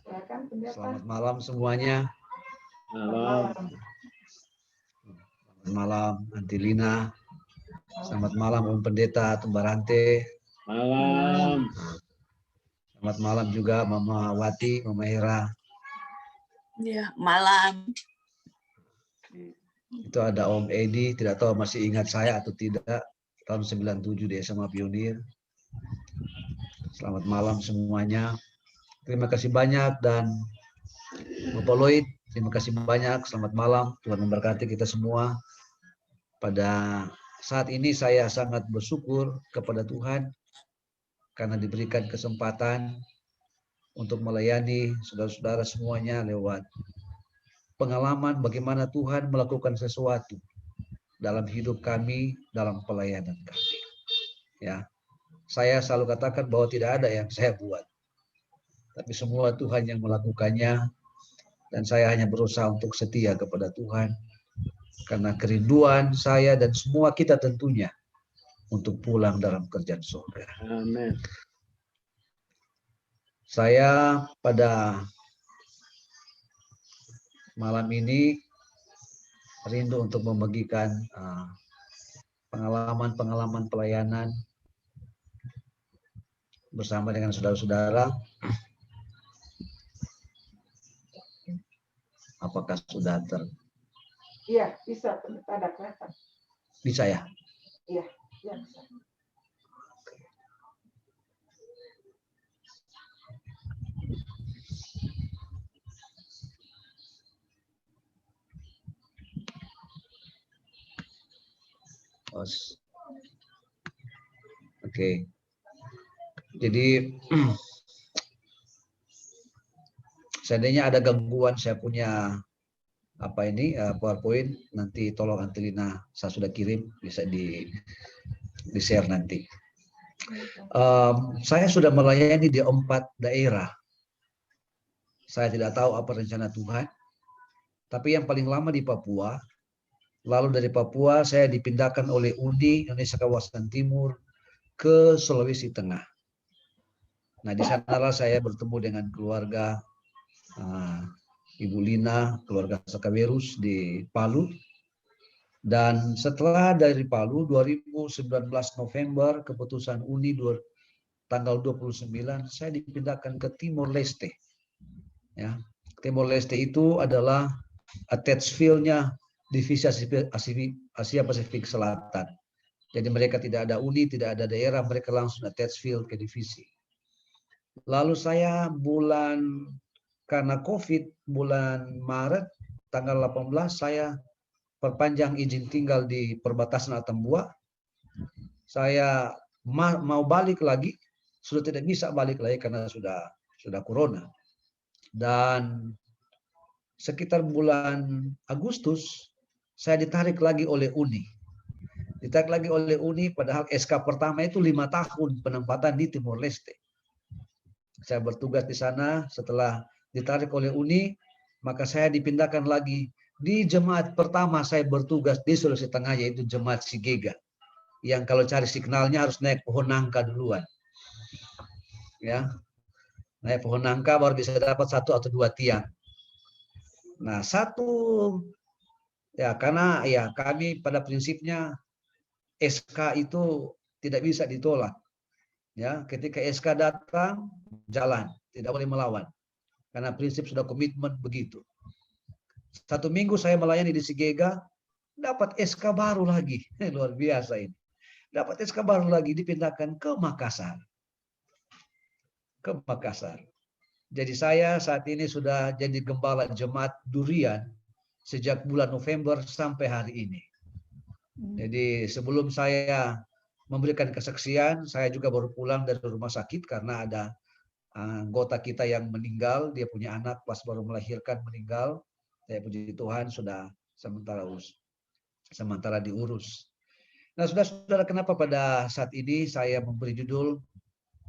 Selamat malam semuanya. Malam. Selamat malam Antilina. Selamat malam Om Pendeta Tumbarante. Malam. Selamat malam juga Mama Wati, Mama Hera. Ya, malam. Itu ada Om Edi, tidak tahu masih ingat saya atau tidak. Tahun 97 di SMA Pionir. Selamat malam semuanya. Terima kasih banyak dan Bapak Lloyd, terima kasih banyak. Selamat malam. Tuhan memberkati kita semua. Pada saat ini saya sangat bersyukur kepada Tuhan karena diberikan kesempatan untuk melayani saudara-saudara semuanya lewat pengalaman bagaimana Tuhan melakukan sesuatu dalam hidup kami, dalam pelayanan kami. Ya, saya selalu katakan bahwa tidak ada yang saya buat, tapi semua Tuhan yang melakukannya, dan saya hanya berusaha untuk setia kepada Tuhan, karena kerinduan saya dan semua kita tentunya untuk pulang dalam kerjaan surga. Amin. Saya pada malam ini rindu untuk membagikan pengalaman-pengalaman pelayanan bersama dengan saudara-saudara. Apakah sudah Iya, bisa. Ada kelihatan. bisa ya? Iya, iya bisa. Oke. Jadi seandainya ada gangguan, saya punya PowerPoint, nanti tolong Antilina, saya sudah kirim, bisa di share nanti. Saya sudah melayani di 4 daerah. Saya tidak tahu apa rencana Tuhan, tapi yang paling lama di Papua. Lalu dari Papua saya dipindahkan oleh UNI Indonesia Kawasan Timur ke Sulawesi Tengah. Nah, di sanalah saya bertemu dengan keluarga Ibu Lina, keluarga Sakawerus di Palu. Dan setelah dari Palu 2019 November keputusan UNI tanggal 29 saya dipindahkan ke Timor Leste. Ya, Timor Leste itu adalah attached field-nya Divisi Asia Pasifik Selatan. Jadi mereka tidak ada UNI, tidak ada daerah, mereka langsung attached field ke divisi. Lalu saya karena COVID bulan Maret tanggal 18 saya perpanjang izin tinggal di perbatasan Atambua. Saya mau balik lagi, sudah tidak bisa balik lagi karena sudah corona. Dan sekitar bulan Agustus saya ditarik lagi oleh UNI. Padahal SK pertama itu 5 tahun penempatan di Timor Leste. Saya bertugas di sana, setelah ditarik oleh UNI, maka saya dipindahkan lagi di jemaat pertama saya bertugas di Sulawesi Tengah, yaitu jemaat Sigega. Yang kalau cari signalnya harus naik pohon nangka duluan. Ya. Naik pohon nangka baru bisa dapat 1 atau 2 tiang. Nah, karena kami pada prinsipnya SK itu tidak bisa ditolak. Ya, ketika SK datang, jalan, tidak boleh melawan. Karena prinsip sudah komitmen begitu. 1 minggu saya melayani di Sigega, dapat SK baru lagi. Luar biasa ini. Dapat SK baru lagi, dipindahkan ke Makassar. Jadi saya saat ini sudah jadi gembala jemaat Durian sejak bulan November sampai hari ini. Jadi sebelum saya memberikan kesaksian, saya juga baru pulang dari rumah sakit karena ada anggota kita yang meninggal, dia punya anak pas baru melahirkan meninggal. Ya, puji Tuhan sudah sementara diurus. Nah, saudara-saudara, kenapa pada saat ini saya memberi judul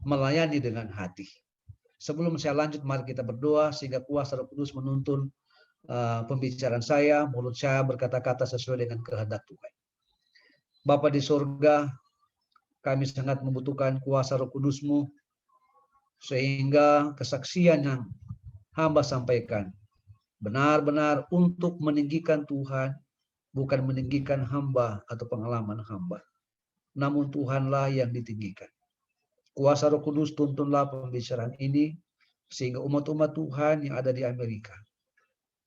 melayani dengan hati? Sebelum saya lanjut, mari kita berdoa sehingga kuasa Roh Kudus menuntun pembicaraan saya, mulut saya berkata-kata sesuai dengan kehendak Tuhan. Bapa di surga, kami sangat membutuhkan kuasa Roh Kudus-Mu sehingga kesaksian yang hamba sampaikan benar-benar untuk meninggikan Tuhan, bukan meninggikan hamba atau pengalaman hamba. Namun Tuhanlah yang ditinggikan. Kuasa Roh Kudus tuntunlah pembicaraan ini, sehingga umat-umat Tuhan yang ada di Amerika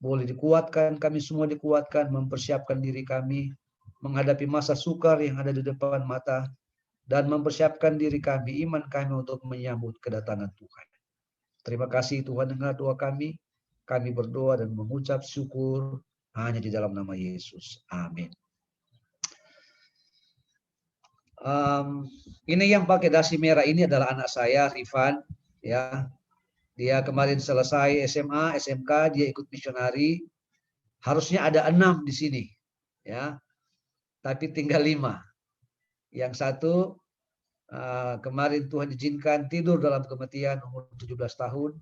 boleh dikuatkan, kami semua dikuatkan, mempersiapkan diri kami menghadapi masa sukar yang ada di depan mata, dan mempersiapkan diri kami, iman kami untuk menyambut kedatangan Tuhan. Terima kasih Tuhan, dengar doa kami. Kami berdoa dan mengucap syukur hanya di dalam nama Yesus. Amin. Ini yang pakai dasi merah ini adalah anak saya, Rifan. Ya, dia kemarin selesai SMA, SMK, dia ikut misionari. Harusnya ada 6 di sini, ya, tapi tinggal 5. Yang satu kemarin Tuhan izinkan tidur dalam kematian umur 17 tahun,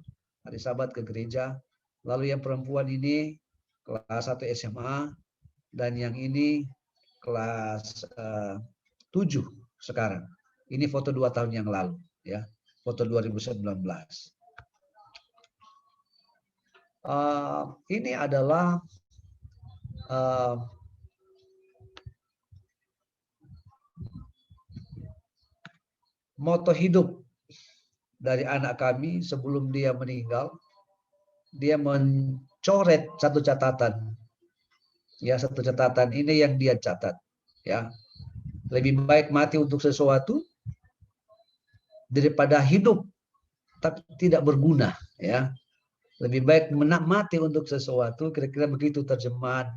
hari Sabat ke gereja. Lalu yang perempuan ini kelas 1 SMA, dan yang ini kelas 7 sekarang. Ini foto 2 tahun yang lalu, ya, foto 2019. Ini adalah moto hidup dari anak kami sebelum dia meninggal. Dia mencoret satu catatan. Ya, satu catatan ini yang dia catat. Ya, lebih baik mati untuk sesuatu daripada hidup tapi tidak berguna. Ya, lebih baik mati untuk sesuatu. Kira-kira begitu terjemahan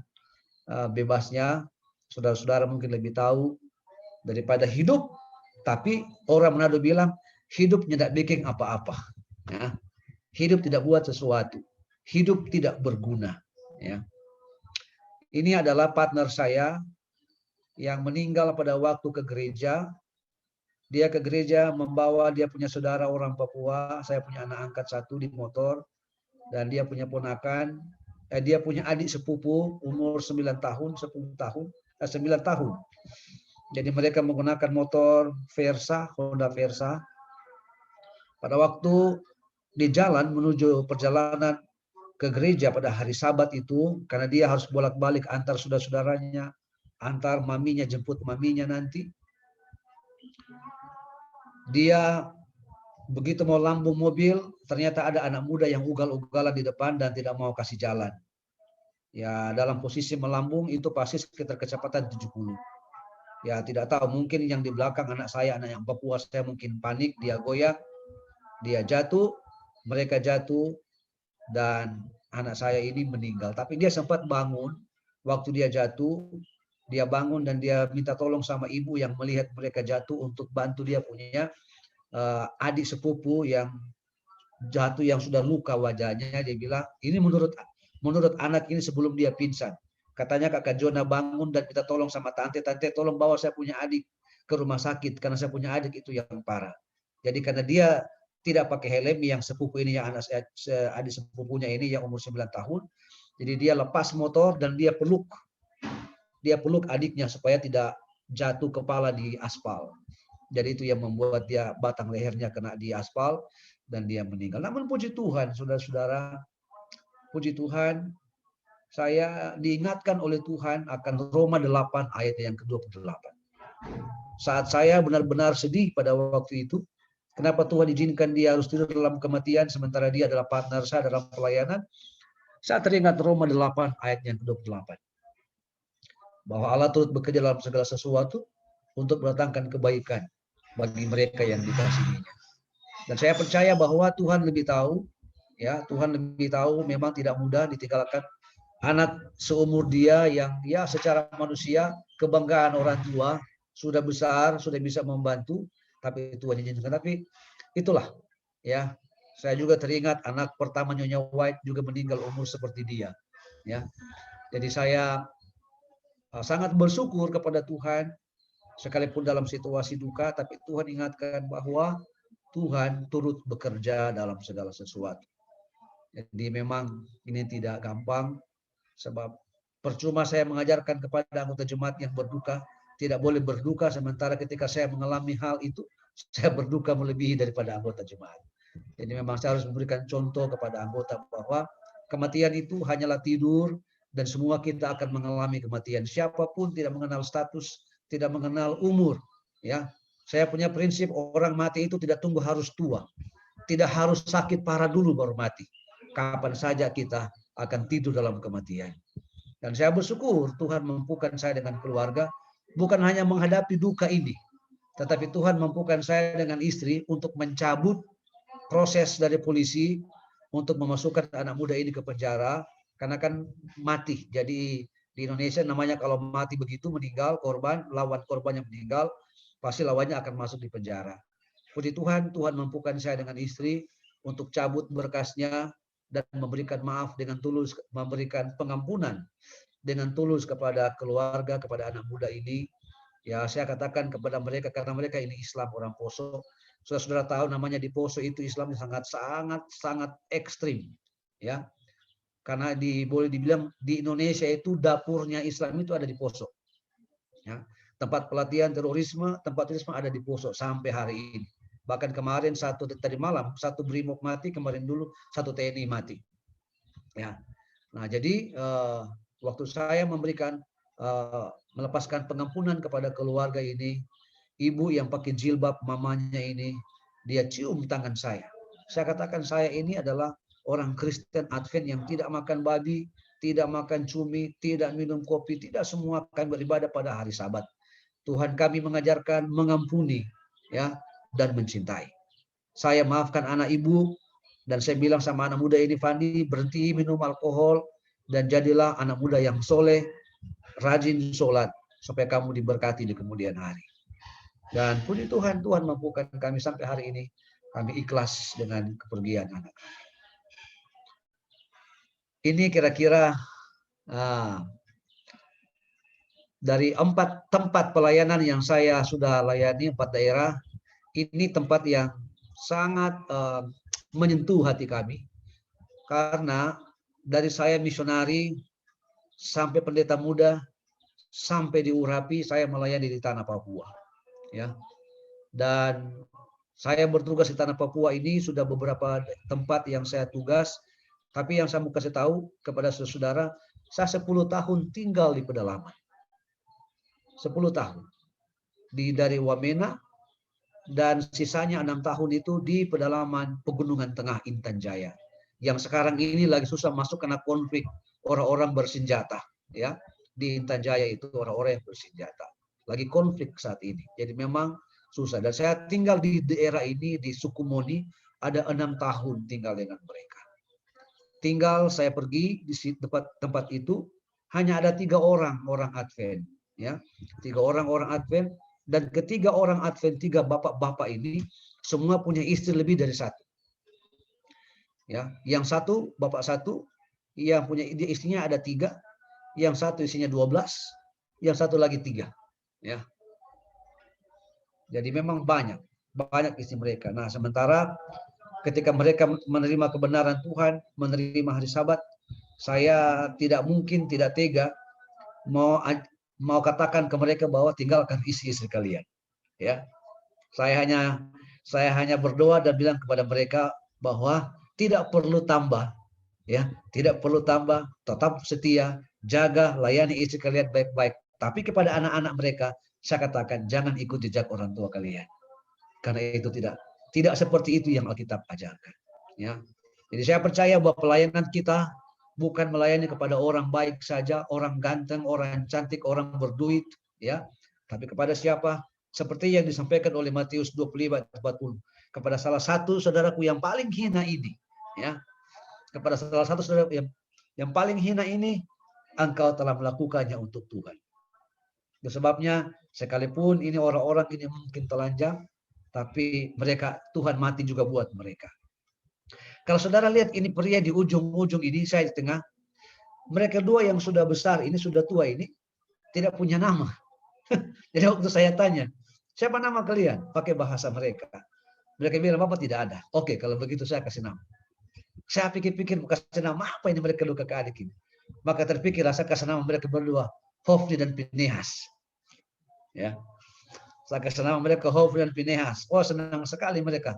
bebasnya. Saudara-saudara mungkin lebih tahu, daripada hidup tapi orang Manado bilang hidupnya tidak bikin apa-apa. Ya. Hidup tidak buat sesuatu. Hidup tidak berguna. Ya. Ini adalah partner saya yang meninggal pada waktu ke gereja. Dia ke gereja membawa dia punya saudara orang Papua. Saya punya anak angkat 1 di motor. Dan dia punya ponakan. Dia punya adik sepupu umur 9 tahun, 10 tahun, 9 tahun. Jadi mereka menggunakan motor Versa, Honda Versa. Pada waktu di jalan menuju perjalanan ke gereja pada hari Sabat itu, karena dia harus bolak-balik antar saudara-saudaranya, antar maminya, jemput maminya nanti. Dia begitu mau lambung mobil, ternyata ada anak muda yang ugal-ugalan di depan dan tidak mau kasih jalan. Ya, dalam posisi melambung itu pasti sekitar kecepatan 70. Ya, tidak tahu, mungkin yang di belakang anak saya, anak yang Papua, saya mungkin panik, dia goyang, dia jatuh, mereka jatuh, dan anak saya ini meninggal. Tapi dia sempat bangun, waktu dia jatuh, dia bangun dan dia minta tolong sama ibu yang melihat mereka jatuh untuk bantu dia punya adik sepupu yang jatuh, yang sudah luka wajahnya. Dia bilang, ini menurut anak ini sebelum dia pingsan. Katanya Kakak Jona bangun dan kita tolong sama tante tolong bawa saya punya adik ke rumah sakit karena saya punya adik itu yang parah. Jadi karena dia tidak pakai helm, yang sepupu ini, yang anak saya, adik sepupunya ini yang umur 9 tahun. Jadi dia lepas motor dan dia peluk adiknya supaya tidak jatuh kepala di aspal. Jadi itu yang membuat dia batang lehernya kena di aspal dan dia meninggal. Namun puji Tuhan, saudara-saudara, puji Tuhan, saya diingatkan oleh Tuhan akan Roma 8 ayat yang ke-28. Saat saya benar-benar sedih pada waktu itu, kenapa Tuhan izinkan dia harus tidur dalam kematian sementara dia adalah partner saya dalam pelayanan, saya teringat Roma 8 ayat yang ke-28. Bahwa Allah turut bekerja dalam segala sesuatu untuk mendatangkan kebaikan bagi mereka yang dikasihinya. Dan saya percaya bahwa Tuhan lebih tahu, ya, Tuhan lebih tahu, memang tidak mudah ditinggalkan anak seumur dia yang ya secara manusia kebanggaan orang tua, sudah besar, sudah bisa membantu, tapi Tuhan izinkan. Tapi itulah, ya, saya juga teringat anak pertama Nyonya White juga meninggal umur seperti dia, ya. Jadi saya sangat bersyukur kepada Tuhan, sekalipun dalam situasi duka, tapi Tuhan ingatkan bahwa Tuhan turut bekerja dalam segala sesuatu. Jadi memang ini tidak gampang. Sebab percuma saya mengajarkan kepada anggota jemaat yang berduka, tidak boleh berduka sementara ketika saya mengalami hal itu, saya berduka melebihi daripada anggota jemaat. Jadi memang saya harus memberikan contoh kepada anggota bahwa kematian itu hanyalah tidur dan semua kita akan mengalami kematian. Siapapun tidak mengenal status, tidak mengenal umur. Ya, saya punya prinsip orang mati itu tidak tunggu harus tua, tidak harus sakit parah dulu baru mati. Kapan saja kita akan tidur dalam kematian. Dan saya bersyukur Tuhan mampukan saya dengan keluarga bukan hanya menghadapi duka ini, tetapi Tuhan mampukan saya dengan istri untuk mencabut proses dari polisi untuk memasukkan anak muda ini ke penjara karena kan mati. Jadi di Indonesia namanya kalau mati begitu meninggal korban, lawan korban yang meninggal pasti lawannya akan masuk di penjara. Puji Tuhan, Tuhan mampukan saya dengan istri untuk cabut berkasnya dan memberikan maaf dengan tulus, memberikan pengampunan dengan tulus kepada keluarga, kepada anak muda ini. Ya, saya katakan kepada mereka karena mereka ini Islam orang Poso. Saudara-saudara tahu namanya di Poso itu Islam sangat ekstrim, ya. Karena boleh dibilang di Indonesia itu dapurnya Islam itu ada di Poso. Ya. Tempat pelatihan terorisme ada di Poso sampai hari ini. Bahkan kemarin tadi malam satu BRIMOB mati, kemarin dulu satu TNI mati. Ya. Nah, jadi waktu saya memberikan melepaskan pengampunan kepada keluarga ini, ibu yang pakai jilbab mamanya ini, dia cium tangan saya. Saya katakan saya ini adalah orang Kristen Advent yang tidak makan babi, tidak makan cumi, tidak minum kopi, tidak semua akan beribadah pada hari Sabat. Tuhan kami mengajarkan mengampuni, ya, dan mencintai. Saya maafkan anak ibu dan saya bilang sama anak muda ini, Fandi, berhenti minum alkohol dan jadilah anak muda yang soleh, rajin sholat supaya kamu diberkati di kemudian hari. Dan puji Tuhan, Tuhan mampukan kami sampai hari ini kami ikhlas dengan kepergian anak. Ini kira-kira dari 4 tempat pelayanan yang saya sudah layani, 4 daerah, ini tempat yang sangat menyentuh hati kami. Karena dari saya misionari sampai pendeta muda, sampai di Urapi, saya melayani di tanah Papua. Ya. Dan saya bertugas di tanah Papua ini sudah beberapa tempat yang saya tugas, tapi yang saya mau kasih tahu kepada saudara, saya 10 tahun tinggal di pedalaman. 10 tahun. Dari Wamena, dan sisanya 6 tahun itu di pedalaman Pegunungan Tengah Intan Jaya. Yang sekarang ini lagi susah masuk karena konflik orang-orang bersenjata. Ya, di Intan Jaya itu orang-orang yang bersenjata. Lagi konflik saat ini. Jadi memang susah. Dan saya tinggal di daerah ini, di Sukumoni, ada 6 tahun tinggal dengan mereka. Tinggal saya pergi di tempat itu, hanya ada 3 orang Advent. Ya, 3 orang Advent, dan ketiga orang Advent, 3 bapak-bapak ini semua punya istri lebih dari 1. Ya, yang satu bapak 1 yang punya istrinya ada 3, yang satu istrinya 12, yang satu lagi 3. Ya, jadi memang banyak istri mereka. Nah, sementara ketika mereka menerima kebenaran Tuhan, menerima hari Sabat, saya tidak mungkin tidak tega mau katakan ke mereka bahwa tinggalkan istri-istri kalian. Ya, saya hanya berdoa dan bilang kepada mereka bahwa tidak perlu tambah, ya, tidak perlu tambah, tetap setia, jaga, layani istri kalian baik-baik. Tapi kepada anak-anak mereka, saya katakan jangan ikut jejak orang tua kalian, karena itu tidak seperti itu yang Alkitab ajarkan. Ya, jadi saya percaya bahwa pelayanan kita bukan melayani kepada orang baik saja, orang ganteng, orang cantik, orang berduit, ya. Tapi kepada siapa? Seperti yang disampaikan oleh Matius 25:40. Kepada salah satu saudaraku yang paling hina ini, ya. Kepada salah satu saudara yang paling hina ini, engkau telah melakukannya untuk Tuhan. Itu sebabnya sekalipun ini orang-orang ini mungkin telanjang, tapi mereka Tuhan mati juga buat mereka. Kalau saudara lihat ini pria di ujung-ujung ini, saya di tengah. Mereka 2 yang sudah besar, ini sudah tua ini, tidak punya nama. Jadi waktu saya tanya, siapa nama kalian? Pakai bahasa mereka. Mereka bilang, Bapak tidak ada. Oke, kalau begitu saya kasih nama. Saya pikir-pikir, kasih nama apa ini mereka dua kakak adik ini? Maka terpikir, saya kasih nama mereka berdua, Hofni dan Pinehas. Ya, saya kasih nama mereka Hofni dan Pinehas. Oh, senang sekali mereka.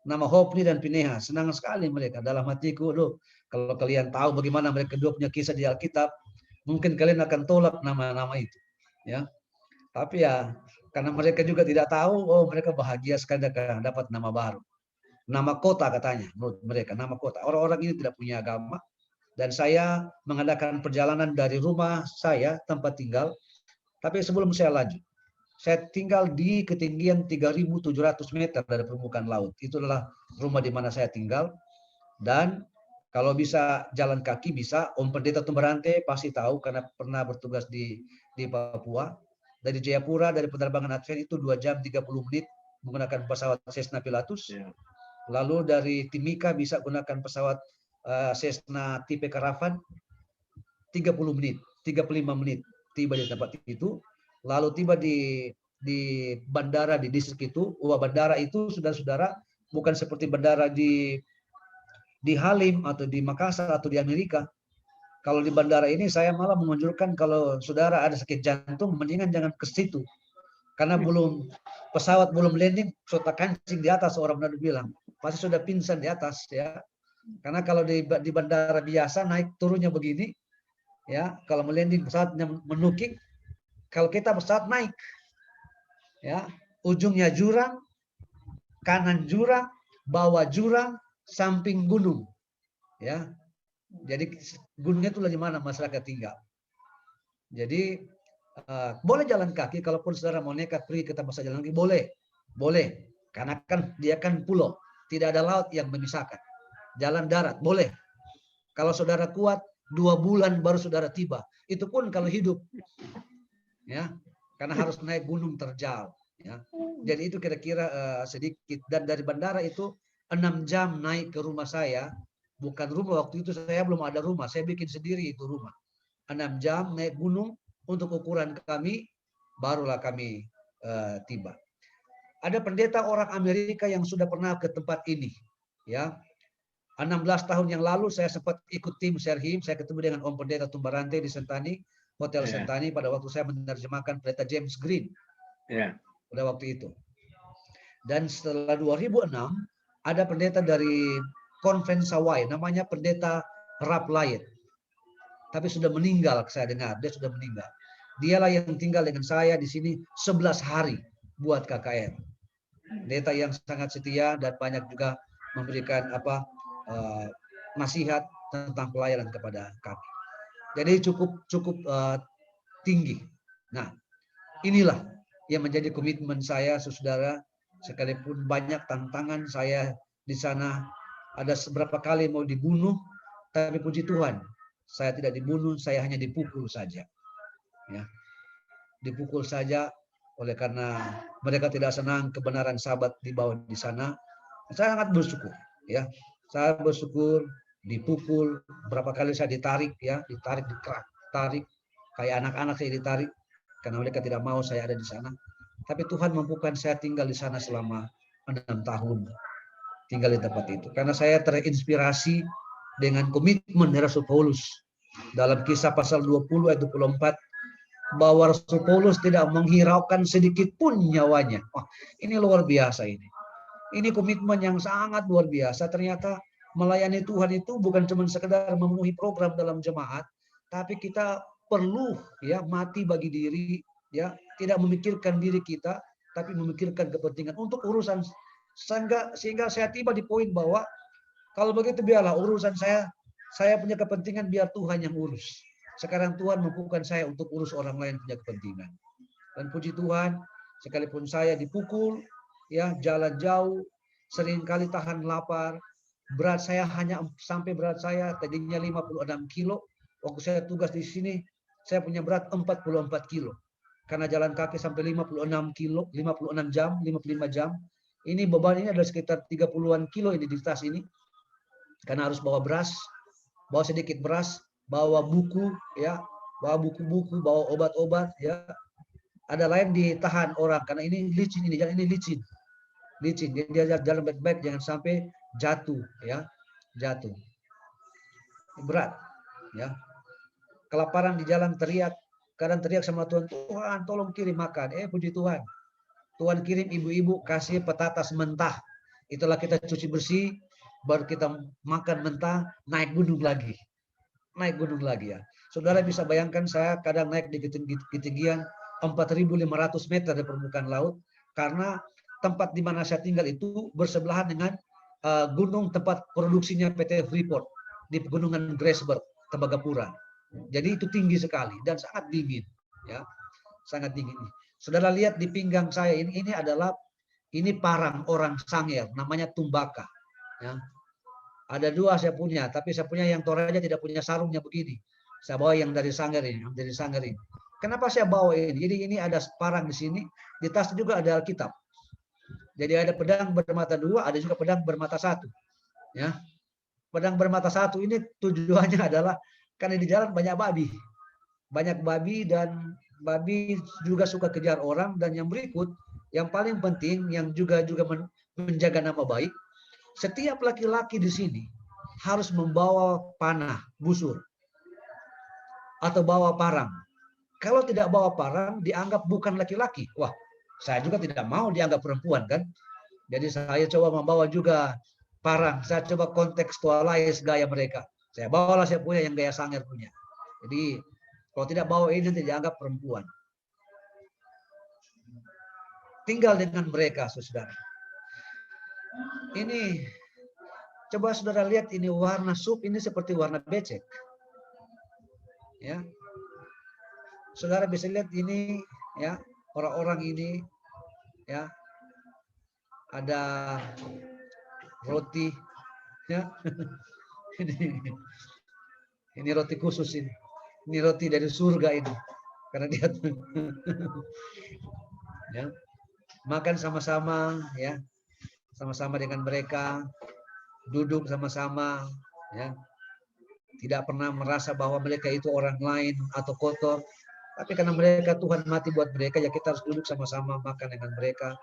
nama Hofni dan Pinehas. Senang sekali mereka. Dalam hatiku, loh, kalau kalian tahu bagaimana mereka kedua punya kisah di Alkitab, mungkin kalian akan tolak nama-nama itu. Ya, tapi ya karena mereka juga tidak tahu, oh mereka bahagia sekali dapat nama baru. Nama kota katanya, menurut mereka nama kota. Orang-orang ini tidak punya agama. Dan saya mengadakan perjalanan dari rumah saya, tempat tinggal. Tapi sebelum saya lanjut, saya tinggal di ketinggian 3.700 meter dari permukaan laut. Itu adalah rumah di mana saya tinggal. Dan kalau bisa jalan kaki bisa. Om Pendeta Tumberante pasti tahu karena pernah bertugas di Papua. Dari Jayapura, dari penerbangan Advent itu 2 jam 30 menit menggunakan pesawat Cessna Pilatus. Lalu dari Timika bisa gunakan pesawat Cessna tipe Caravan 30 menit, 35 menit tiba di tempat itu. Lalu tiba di bandara di distrik itu. Bandara itu saudara-saudara bukan seperti bandara di Halim atau di Makassar atau di Amerika. Kalau di bandara ini saya malah menganjurkan kalau saudara ada sakit jantung mendingan jangan ke situ. Karena pesawat belum landing sudah kancing di atas, orang Manado bilang. Pasti sudah pingsan di atas ya. Karena kalau di bandara biasa naik turunnya begini ya, kalau melanding pesawatnya menukik, kalau kita pesawat naik ya, ujungnya jurang, kanan jurang, bawah jurang, samping gunung. Ya. Jadi gunungnya itu di mana masyarakat tinggal. Jadi boleh jalan kaki, kalaupun saudara mau nekat pergi ke tempat jalan kaki boleh, karena kan dia kan pulau, tidak ada laut yang memisahkan. Jalan darat boleh. Kalau saudara kuat 2 bulan baru saudara tiba. Itu pun kalau hidup, ya, karena harus naik gunung terjal. Ya. Jadi itu kira-kira sedikit. Dan dari bandara itu 6 jam naik ke rumah saya. Bukan rumah, waktu itu saya belum ada rumah, saya bikin sendiri itu rumah. 6 jam naik gunung untuk ukuran kami, barulah kami tiba. Ada pendeta orang Amerika yang sudah pernah ke tempat ini. Ya, 16 tahun yang lalu saya sempat ikut tim Serhim, saya ketemu dengan Om Pendeta Tumberante di Sentani, Hotel Sentani pada waktu saya menerjemahkan Pendeta James Green. Pada waktu itu. Dan setelah 2006 ada pendeta dari Conference Hawaii, namanya Pendeta Rap Lion. Tapi sudah meninggal, saya dengar dia sudah meninggal. Dialah yang tinggal dengan saya di sini 11 hari buat KKR. Pendeta yang sangat setia dan banyak juga memberikan nasihat tentang pelayanan kepada kami. Jadi cukup tinggi. Nah, inilah yang menjadi komitmen saya, saudara. Sekalipun banyak tantangan saya di sana, ada seberapa kali mau dibunuh, tapi puji Tuhan, saya tidak dibunuh, saya hanya dipukul saja. Ya. Dipukul saja oleh karena mereka tidak senang kebenaran sahabat dibawa di sana. Saya sangat bersyukur, ya. Saya bersyukur dipukul, berapa kali saya ditarik, ya, ditarik, ditarik, kayak anak-anak saya ditarik karena mereka tidak mau saya ada di sana. Tapi Tuhan mampukan saya tinggal di sana selama 6 tahun. Tinggal di tempat itu. Karena saya terinspirasi dengan komitmen Rasul Paulus. Dalam Kisah pasal 20 ayat 24. Bahwa Rasul Paulus tidak menghiraukan sedikit pun nyawanya. Wah, ini luar biasa ini. Ini komitmen yang sangat luar biasa. Ternyata melayani Tuhan itu bukan cuma sekedar memenuhi program dalam jemaat. Tapi kita perlu ya mati bagi diri. Ya, tidak memikirkan diri kita. Tapi memikirkan kepentingan untuk urusan. Sehingga saya tiba di poin bahwa kalau begitu biarlah urusan saya punya kepentingan, biar Tuhan yang urus. Sekarang Tuhan mampukan saya untuk urus orang lain punya kepentingan. Dan puji Tuhan, sekalipun saya dipukul, ya jalan jauh, seringkali tahan lapar, berat saya hanya sampai berat saya tadinya 56 kilo, waktu saya tugas di sini saya punya berat 44 kilo. Karena jalan kaki sampai 56 kilo, 56 jam, 55 jam. Ini beban ini adalah sekitar 30-an kilo ini di tas ini. Karena harus bawa beras, bawa sedikit beras, bawa buku, ya, bawa buku-buku, bawa obat-obat, ya. Ada lain ditahan orang karena ini licin, ini jalan ini licin, dia jalan baik-baik jangan sampai jatuh, ya, jatuh. Berat, ya. Kelaparan di jalan teriak, kadang teriak sama Tuhan, Tuhan tolong kirim makan. Puji Tuhan, Tuhan kirim ibu-ibu kasih petatas mentah Itulah kita cuci bersih, baru kita makan mentah, naik gunung lagi. Naik gunung lagi ya. Saudara bisa bayangkan saya kadang naik di ketinggian 4.500 meter dari permukaan laut, karena tempat di mana saya tinggal itu bersebelahan dengan gunung tempat produksinya PT Freeport di Pegunungan Grasberg, Tembagapura. Jadi itu tinggi sekali dan sangat dingin, ya, sangat dingin. Saudara lihat di pinggang saya ini adalah parang orang Sangir, namanya tumbaka. Ya. Ada dua saya punya, tapi saya punya yang Toraja tidak punya sarungnya begini. Saya bawa yang dari Sangir ini, dari Sangir ini. Kenapa saya bawa ini? Jadi ini ada parang di sini, di tas juga ada Alkitab. Jadi ada pedang bermata dua, ada juga pedang bermata satu. Ya, pedang bermata satu ini tujuannya adalah karena di jalan banyak babi dan babi juga suka kejar orang. Dan yang berikut, yang paling penting, yang juga menjaga nama baik, setiap laki-laki di sini harus membawa panah, busur, atau bawa parang. Kalau tidak bawa parang, dianggap bukan laki-laki. Wah, saya juga tidak mau dianggap perempuan kan. Jadi saya coba membawa juga parang. Saya coba kontekstualize gaya mereka. Saya bawalah saya punya yang gaya Sangir punya. Jadi kalau tidak bawa ini nanti dianggap perempuan. Tinggal dengan mereka, saudara. Ini coba saudara lihat, ini warna sup ini seperti warna becek. Ya. Saudara bisa lihat ini, ya, orang-orang ini, ya. Ada roti, ya. Ini roti khusus ini. Ini roti dari surga ini. Karena dia ya, makan sama-sama, ya. Sama-sama dengan mereka, duduk sama-sama, ya. Tidak pernah merasa bahwa mereka itu orang lain atau kotor. Tapi karena mereka Tuhan mati buat mereka, ya kita harus duduk sama-sama makan dengan mereka.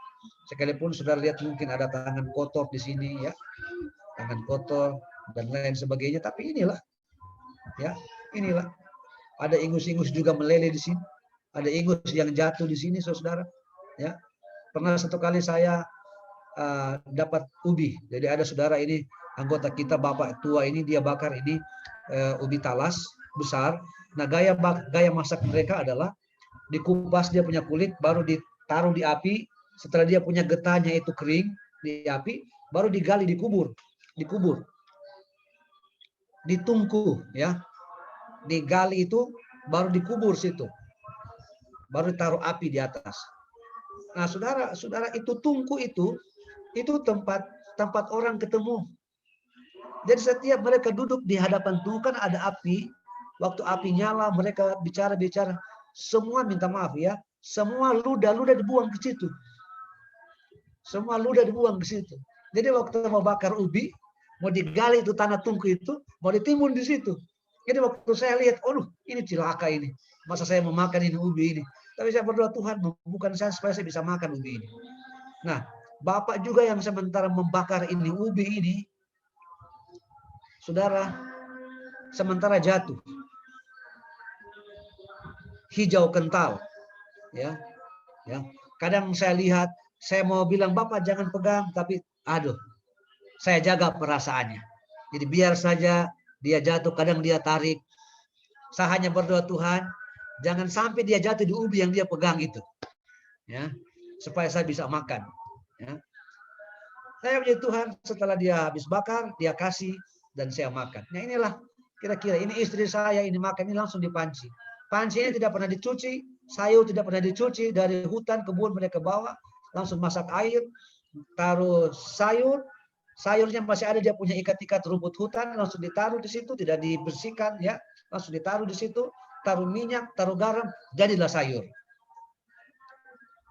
Sekalipun sudah lihat mungkin ada tangan kotor di sini, ya, tangan kotor dan lain sebagainya. Tapi inilah, ya, inilah. Ada ingus-ingus juga meleleh di sini. Ada ingus yang jatuh di sini, saudara. Ya, pernah satu kali saya dapat ubi. Jadi ada saudara ini anggota kita, bapak tua ini, dia bakar ini ubi talas besar. Nah, gaya masak mereka adalah dikupas dia punya kulit, baru ditaruh di api. Setelah dia punya getahnya itu kering di api, baru digali, dikubur, ditungku, ya, digali itu, baru dikubur situ, baru ditaruh api di atas. Nah, saudara itu tungku itu tempat orang ketemu. Jadi setiap mereka duduk di hadapan Tuhan, kan ada api. Waktu api nyala, mereka bicara, semua minta maaf, ya. Semua ludah dibuang ke situ. Semua ludah dibuang ke situ. Jadi waktu mau bakar ubi, mau digali itu tanah tungku itu, mau ditimbun di situ. Jadi waktu saya lihat, aduh, ini cilaka ini. Masa saya mau makan ini ubi ini? Tapi saya berdoa, Tuhan bukan saya supaya saya bisa makan ubi ini. Nah, Bapak juga yang sementara membakar ini ubi ini, saudara, sementara jatuh. Hijau kental, ya. Kadang saya lihat, saya mau bilang, Bapak jangan pegang, tapi aduh, saya jaga perasaannya. Jadi biar saja dia jatuh, kadang dia tarik. Saya hanya berdoa, Tuhan, jangan sampai dia jatuh di ubi yang dia pegang itu, ya, supaya saya bisa makan. Ya. Saya punya Tuhan, setelah dia habis bakar, dia kasih dan saya makan. Nah, inilah kira-kira, ini istri saya ini makan, ini langsung dipanci. Panci ini tidak pernah dicuci, sayur tidak pernah dicuci, dari hutan kebun mereka bawa, langsung masak air, taruh sayurnya masih ada, dia punya ikat-ikat rumput hutan, langsung ditaruh di situ, tidak dibersihkan, ya, langsung ditaruh di situ, taruh minyak, taruh garam, jadilah sayur.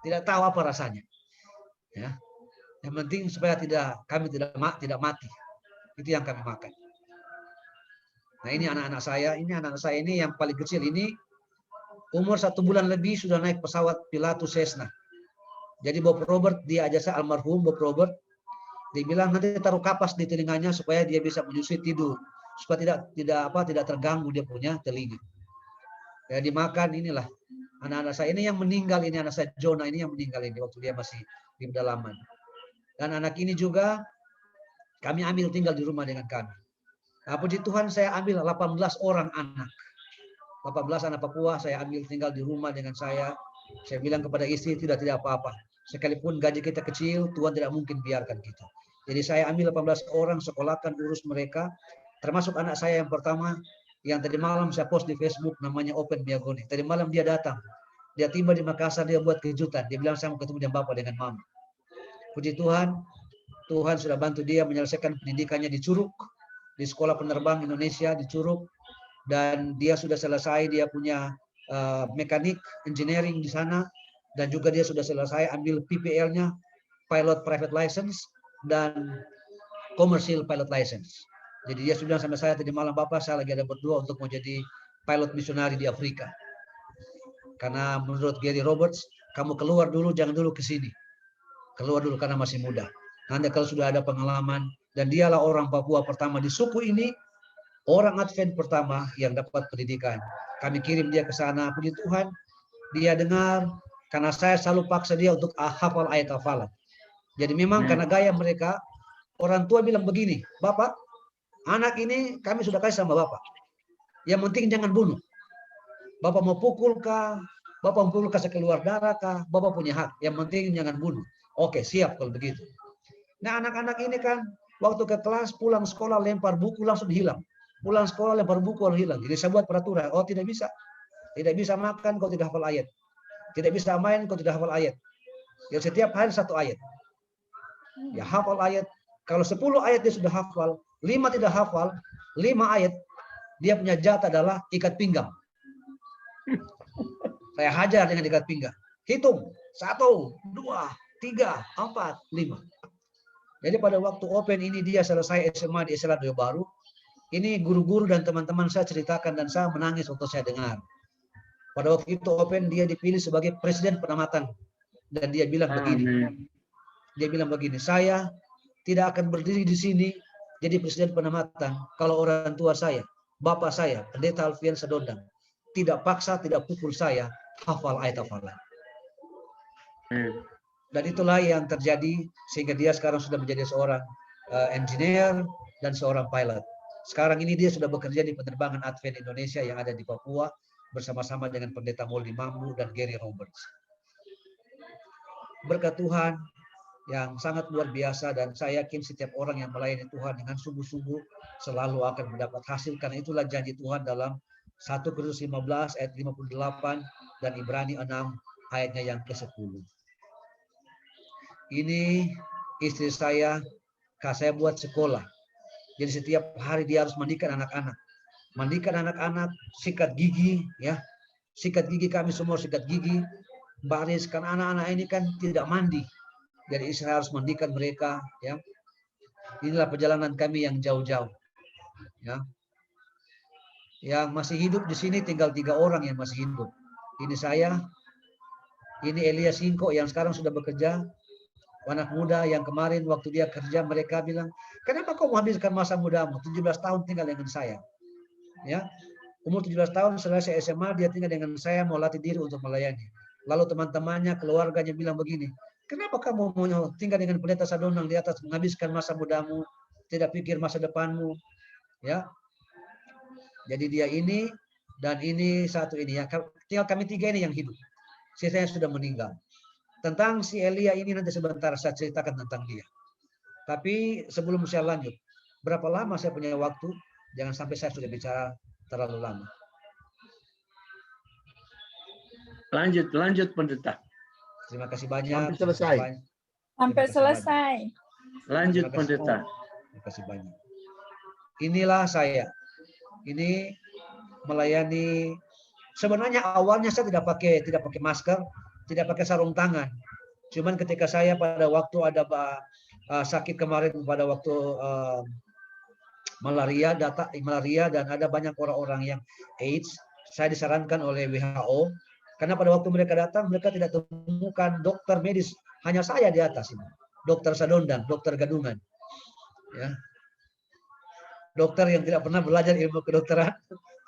Tidak tahu apa rasanya, ya. Yang penting supaya kami tidak mati, itu yang kami makan. Nah, ini anak-anak saya ini yang paling kecil ini umur 1 bulan lebih sudah naik pesawat Pilatus Cessna. Jadi Bob Robert, dia aja saya almarhum Bob Robert, dia bilang nanti taruh kapas di telinganya supaya dia bisa menyusui tidur, supaya tidak terganggu dia punya telinga. Ya, dimakan. Inilah anak-anak saya ini yang meninggal, ini anak saya Jonah ini yang meninggal ini waktu dia masih di pedalaman. Dan anak ini juga kami ambil tinggal di rumah dengan kami. Nah, puji Tuhan saya ambil 18 orang anak. 18 anak Papua saya ambil tinggal di rumah dengan saya. Saya bilang kepada istri tidak apa-apa. Sekalipun gaji kita kecil, Tuhan tidak mungkin biarkan kita. Jadi saya ambil 18 orang, sekolahkan, urus mereka. Termasuk anak saya yang pertama, yang tadi malam saya post di Facebook, namanya Open Biagoni. Tadi malam dia datang. Dia tiba di Makassar, dia buat kejutan. Dia bilang saya mau ketemu dengan Bapak dengan Mama. Puji Tuhan, Tuhan sudah bantu dia menyelesaikan pendidikannya di Curug, di Sekolah Penerbang Indonesia di Curug. Dan dia sudah selesai, dia punya mekanik, engineering di sana. Dan juga dia sudah selesai ambil PPL-nya, Pilot Private License, dan Commercial Pilot License. Jadi dia sudah sama saya tadi malam, Bapak saya lagi ada berdua untuk mau jadi pilot misionari di Afrika. Karena menurut Gary Roberts, kamu keluar dulu, jangan dulu ke sini. Keluar dulu karena masih muda. Nanti kalau sudah ada pengalaman, dan dialah orang Papua pertama di suku ini, orang Advent pertama yang dapat pendidikan. Kami kirim dia ke sana, puji Tuhan, dia dengar, karena saya selalu paksa dia untuk hafal ayat hafalan. Jadi memang karena gaya mereka, orang tua bilang begini, Bapak, anak ini kami sudah kasih sama Bapak. Yang penting jangan bunuh. Bapak mau pukul kah? Bapak mau pukul kasih keluar darah kah? Bapak punya hak. Yang penting jangan bunuh. Oke, siap kalau begitu. Nah, anak-anak ini kan waktu ke kelas, pulang sekolah, lempar buku langsung hilang. Pulang sekolah, lempar buku langsung hilang. Jadi saya buat peraturan. Oh, tidak bisa. Tidak bisa makan kalau tidak hafal ayat. Tidak bisa main kalau tidak hafal ayat. Jadi setiap hari satu ayat. Ya hafal ayat. Kalau 10 ayat dia sudah hafal, 5 tidak hafal, 5 ayat, dia punya jatah adalah ikat pinggang. Saya hajar dengan ikat pinggang. Hitung. 1, 2, 3, 4, 5. Jadi pada waktu Open ini dia selesai SMA di Selat Baru. Ini guru-guru dan teman-teman saya ceritakan dan saya menangis waktu saya dengar. Pada waktu itu Open dia dipilih sebagai presiden penamatan. Dan dia bilang begini. Dia bilang begini, saya tidak akan berdiri di sini jadi presiden penamatan kalau orang tua saya, bapak saya, Pendeta Alfian Sadondang, tidak paksa, tidak pukul saya hafal ayat hafalan. Dan itulah yang terjadi sehingga dia sekarang sudah menjadi seorang engineer dan seorang pilot. Sekarang ini dia sudah bekerja di penerbangan Advent Indonesia yang ada di Papua bersama-sama dengan Pendeta Molly Mambu dan Gary Roberts. Berkat Tuhan yang sangat luar biasa, dan saya yakin setiap orang yang melayani Tuhan dengan sungguh-sungguh selalu akan mendapat hasil, karena itulah janji Tuhan dalam 1 Korintus 15 ayat 58 dan Ibrani 6 ayatnya yang ke-10. Ini istri saya buat sekolah. Jadi setiap hari dia harus mandikan anak-anak. Mandikan anak-anak, sikat gigi, ya. Sikat gigi, kami semua sikat gigi. Baris, karena anak-anak ini kan tidak mandi. Jadi istri harus mandikan mereka, ya. Inilah perjalanan kami yang jauh-jauh, ya. Yang masih hidup di sini tinggal 3 orang yang masih hidup. Ini saya, ini Elia Singko yang sekarang sudah bekerja, anak muda yang kemarin waktu dia kerja mereka bilang, kenapa kau menghabiskan masa mudamu? 17 tahun tinggal dengan saya, ya. Umur 17 tahun selesai SMA dia tinggal dengan saya, mau latih diri untuk melayani. Lalu teman-temannya, keluarganya bilang begini, kenapa kamu mau tinggal dengan Pendeta Sadondang di atas, menghabiskan masa mudamu, tidak pikir masa depanmu, ya. Jadi dia ini dan ini satu ini, ya. Tinggal kami 3 ini yang hidup. Sisanya sudah meninggal. Tentang si Elia ini nanti sebentar saya ceritakan tentang dia. Tapi sebelum saya lanjut, berapa lama saya punya waktu? Jangan sampai saya sudah bicara terlalu lama. Lanjut Pendeta. Terima kasih banyak. Sampai selesai. Sampai selesai. Lanjut Pendeta. Terima kasih banyak. Inilah saya. Ini melayani. Sebenarnya awalnya saya tidak pakai masker, tidak pakai sarung tangan. Cuman ketika saya pada waktu ada sakit kemarin, pada waktu malaria dan ada banyak orang-orang yang AIDS, saya disarankan oleh WHO. Karena pada waktu mereka datang, mereka tidak temukan dokter medis, hanya saya di atas ini, dokter Sadondang, dokter gadungan, ya, dokter yang tidak pernah belajar ilmu kedokteran,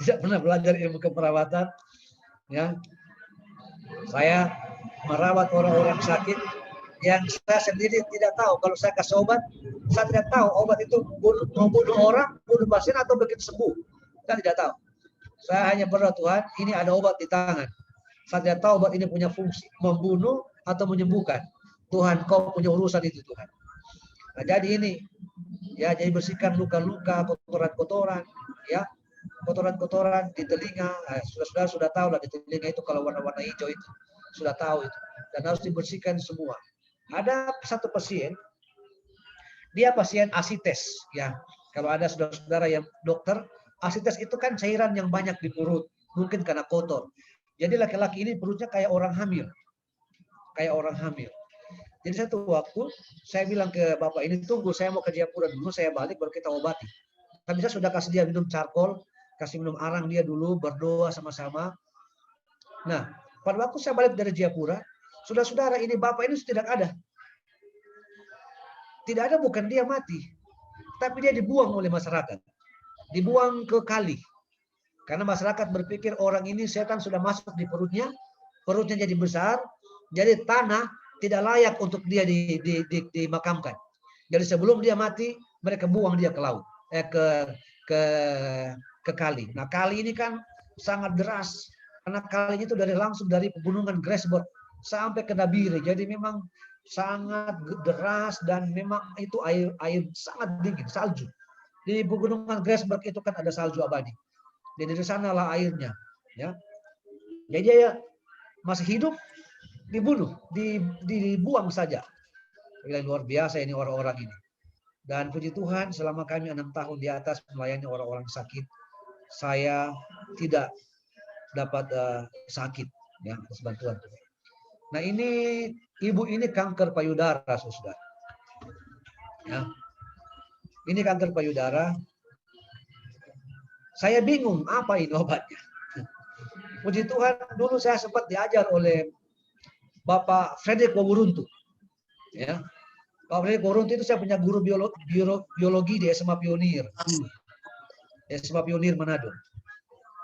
tidak pernah belajar ilmu keperawatan, ya. Saya merawat orang-orang sakit Yang saya sendiri tidak tahu. Kalau saya kasih obat, saya tidak tahu obat itu membunuh orang, bunuh pasien atau begitu sembuh. Saya tidak tahu. Saya hanya berdoa, Tuhan, ini ada obat di tangan. Saya tidak tahu obat ini punya fungsi membunuh atau menyembuhkan. Tuhan, Kau punya urusan itu, Tuhan. Nah, jadi ini, ya, jadi bersihkan luka-luka, kotoran-kotoran, ya, kotoran-kotoran di telinga. Sudah tahu lah di telinga itu kalau warna-warna hijau itu, sudah tahu itu, dan harus dibersihkan semua. Ada satu pasien, dia pasien asites, ya. Kalau ada saudara-saudara yang dokter, asites itu kan cairan yang banyak di perut, mungkin karena kotor. Jadi laki-laki ini perutnya kayak orang hamil, kayak orang hamil. Jadi satu waktu saya bilang ke bapak ini, tunggu, saya mau ke Jayapura dulu, saya balik baru kita obati. Tapi saya sudah kasih dia minum charcoal, kasih minum arang dia dulu, berdoa sama-sama. Nah, pada waktu saya balik dari Jayapura, saudara-saudara, ini bapak ini tidak ada. Tidak ada, bukan dia mati, tapi dia dibuang oleh masyarakat. Dibuang ke kali. Karena masyarakat berpikir orang ini setan sudah masuk di perutnya jadi besar, jadi tanah tidak layak untuk dia dimakamkan. Jadi sebelum dia mati, mereka buang dia ke laut, ke kali. Nah, kali ini kan sangat deras, karena kalinya itu langsung dari pegunungan Grasberg sampai ke Nabire. Jadi memang sangat deras dan memang itu air sangat dingin, salju. Di pegunungan Grasberg itu kan ada salju abadi. Jadi dari sanalah airnya, ya. Jadi dia masih hidup, dibunuh, dibuang saja. Luar biasa ini orang-orang ini. Dan puji Tuhan, selama kami 6 tahun di atas melayani orang-orang sakit, saya tidak dapat sakit, ya, atas bantuan Tuhan. Nah, ini ibu ini kanker payudara, saudara. Ya. Ini kanker payudara. Saya bingung apa ini obatnya. Puji Tuhan, dulu saya sempat diajar oleh Bapak Frederick Wawuruntu. Ya. Pak Frederick Wawuruntu itu saya punya guru biologi di SMA Pionir. SMA Pionir Manado.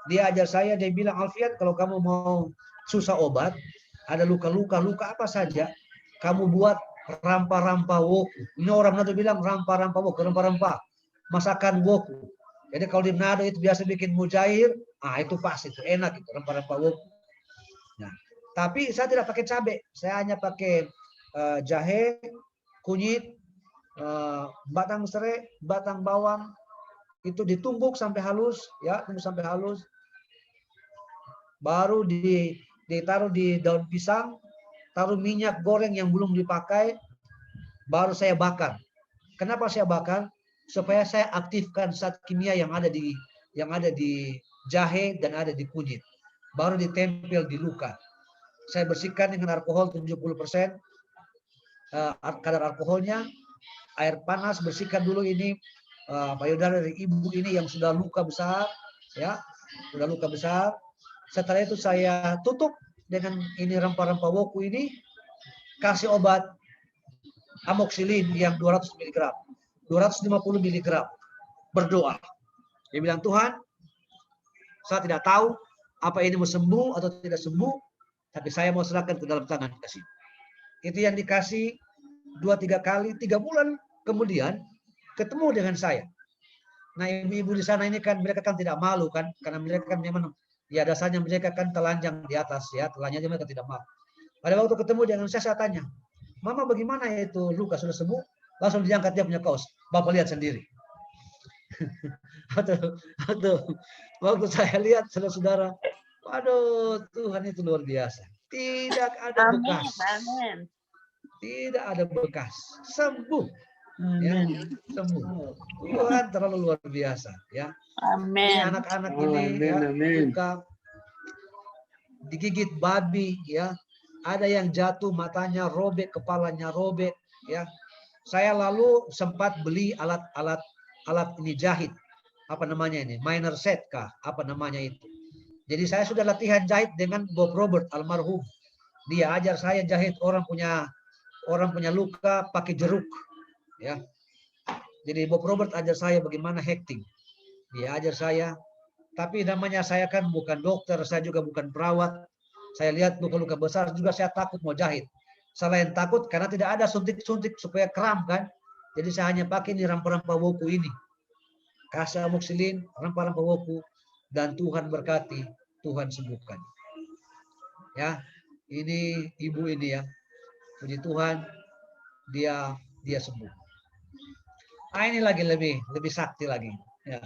Dia ajar saya, dia bilang, Alfian, kalau kamu mau susah obat, ada luka-luka apa saja, kamu buat rampa-rampa woku. Ini orang Manado bilang rampa-rampa woku, rempah-rempah, masakan woku. Jadi kalau di Manado itu biasa bikin mujair, itu pas, itu enak, itu rempah-rempah woku. Nah, tapi saya tidak pakai cabai, saya hanya pakai jahe, kunyit, batang serai, batang bawang, itu ditumbuk sampai halus, ya, tumbuk sampai halus. Baru ditaruh di daun pisang, taruh minyak goreng yang belum dipakai, baru saya bakar. Kenapa saya bakar? Supaya saya aktifkan zat kimia yang ada di jahe dan ada di kunyit. Baru ditempel di luka. Saya bersihkan dengan alkohol 70%, kadar alkoholnya, air panas, bersihkan dulu ini payudara dari ibu ini yang sudah luka besar, ya, sudah luka besar. Setelah itu saya tutup dengan ini rempah-rempah woku ini, kasih obat amoxicillin yang 200 mg, 250 mg, berdoa. Dia bilang, Tuhan, saya tidak tahu apa ini mau sembuh atau tidak sembuh, tapi saya mau serahkan ke dalam tangan kasih. Itu yang dikasih 2-3 kali, 3 bulan kemudian ketemu dengan saya. Nah, ibu-ibu di sana ini kan mereka kan tidak malu kan, karena mereka kan memang ya dasarnya mereka kan telanjang di atas, ya, telanjangnya mereka tidak malu. Pada waktu ketemu dengan saya tanya, Mama bagaimana itu luka sudah sembuh? Langsung diangkat dia punya kaos. Bapak lihat sendiri. Waktu saya lihat saudara-saudara, waduh, Tuhan itu luar biasa. Tidak ada bekas. Amin. Tidak ada bekas. Sembuh. Ya, sembuh. Tuhan terlalu luar biasa, ya. Ini Amin. anak-anak ini, ya, luka digigit babi, ya. Ada yang jatuh matanya robek, kepalanya robek, ya. Saya lalu sempat beli alat ini jahit. Apa namanya ini? Minor set kah? Apa namanya itu? Jadi saya sudah latihan jahit dengan Bob Robert almarhum. Dia ajar saya jahit orang punya luka pakai jeruk, ya. Jadi Bob Robert ajar saya bagaimana hacking. Dia ajar saya. Tapi namanya saya kan bukan dokter, saya juga bukan perawat. Saya lihat luka-luka besar juga saya takut mau jahit. Selain takut karena tidak ada suntik-suntik supaya kram kan. Jadi saya hanya pakai ini rempah-rempah woku ini. Kasih amoxicillin, rempah-rempah woku, dan Tuhan berkati, Tuhan sembuhkan. Ya, ini ibu ini ya. Puji Tuhan, dia sembuh. Ini lagi lebih sakti lagi. Ya.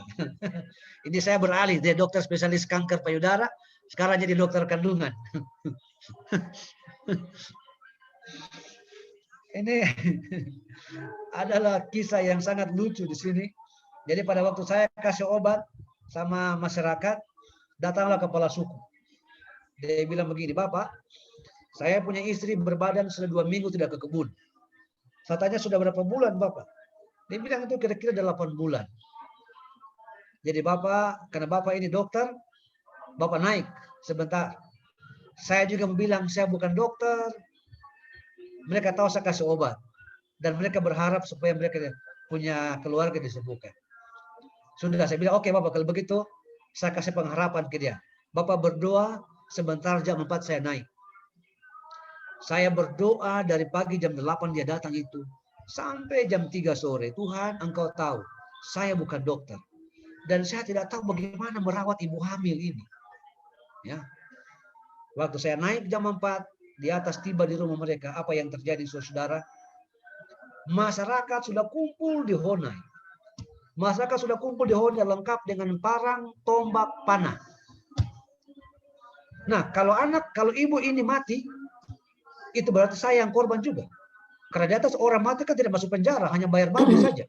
Ini saya beralih dari dokter spesialis kanker payudara, sekarang jadi dokter kandungan. Ini adalah kisah yang sangat lucu di sini. Jadi pada waktu saya kasih obat sama masyarakat, datanglah kepala suku. Dia bilang begini, Bapak, saya punya istri berbadan sudah 2 minggu tidak ke kebun. Saya tanya sudah berapa bulan Bapak? Dia bilang itu kira-kira 8 bulan. Jadi Bapak, karena Bapak ini dokter, Bapak naik sebentar. Saya juga bilang saya bukan dokter. Mereka tahu saya kasih obat. Dan mereka berharap supaya mereka punya keluarga disembuhkan. Sudah saya bilang, oke Bapak, kalau begitu saya kasih pengharapan ke dia. Bapak berdoa, sebentar jam 4 saya naik. Saya berdoa dari pagi jam 8 dia datang itu. Sampai jam 3 sore. Tuhan, Engkau tahu, saya bukan dokter. Dan saya tidak tahu bagaimana merawat ibu hamil ini. Ya. Waktu saya naik jam 4, di atas tiba di rumah mereka. Apa yang terjadi, saudara? Masyarakat sudah kumpul di Honai. Masyarakat sudah kumpul di Honai lengkap dengan parang, tombak, panah. Nah, kalau ibu ini mati, itu berarti saya yang korban juga. Karena di atas orang mati kan tidak masuk penjara, hanya bayar babi saja.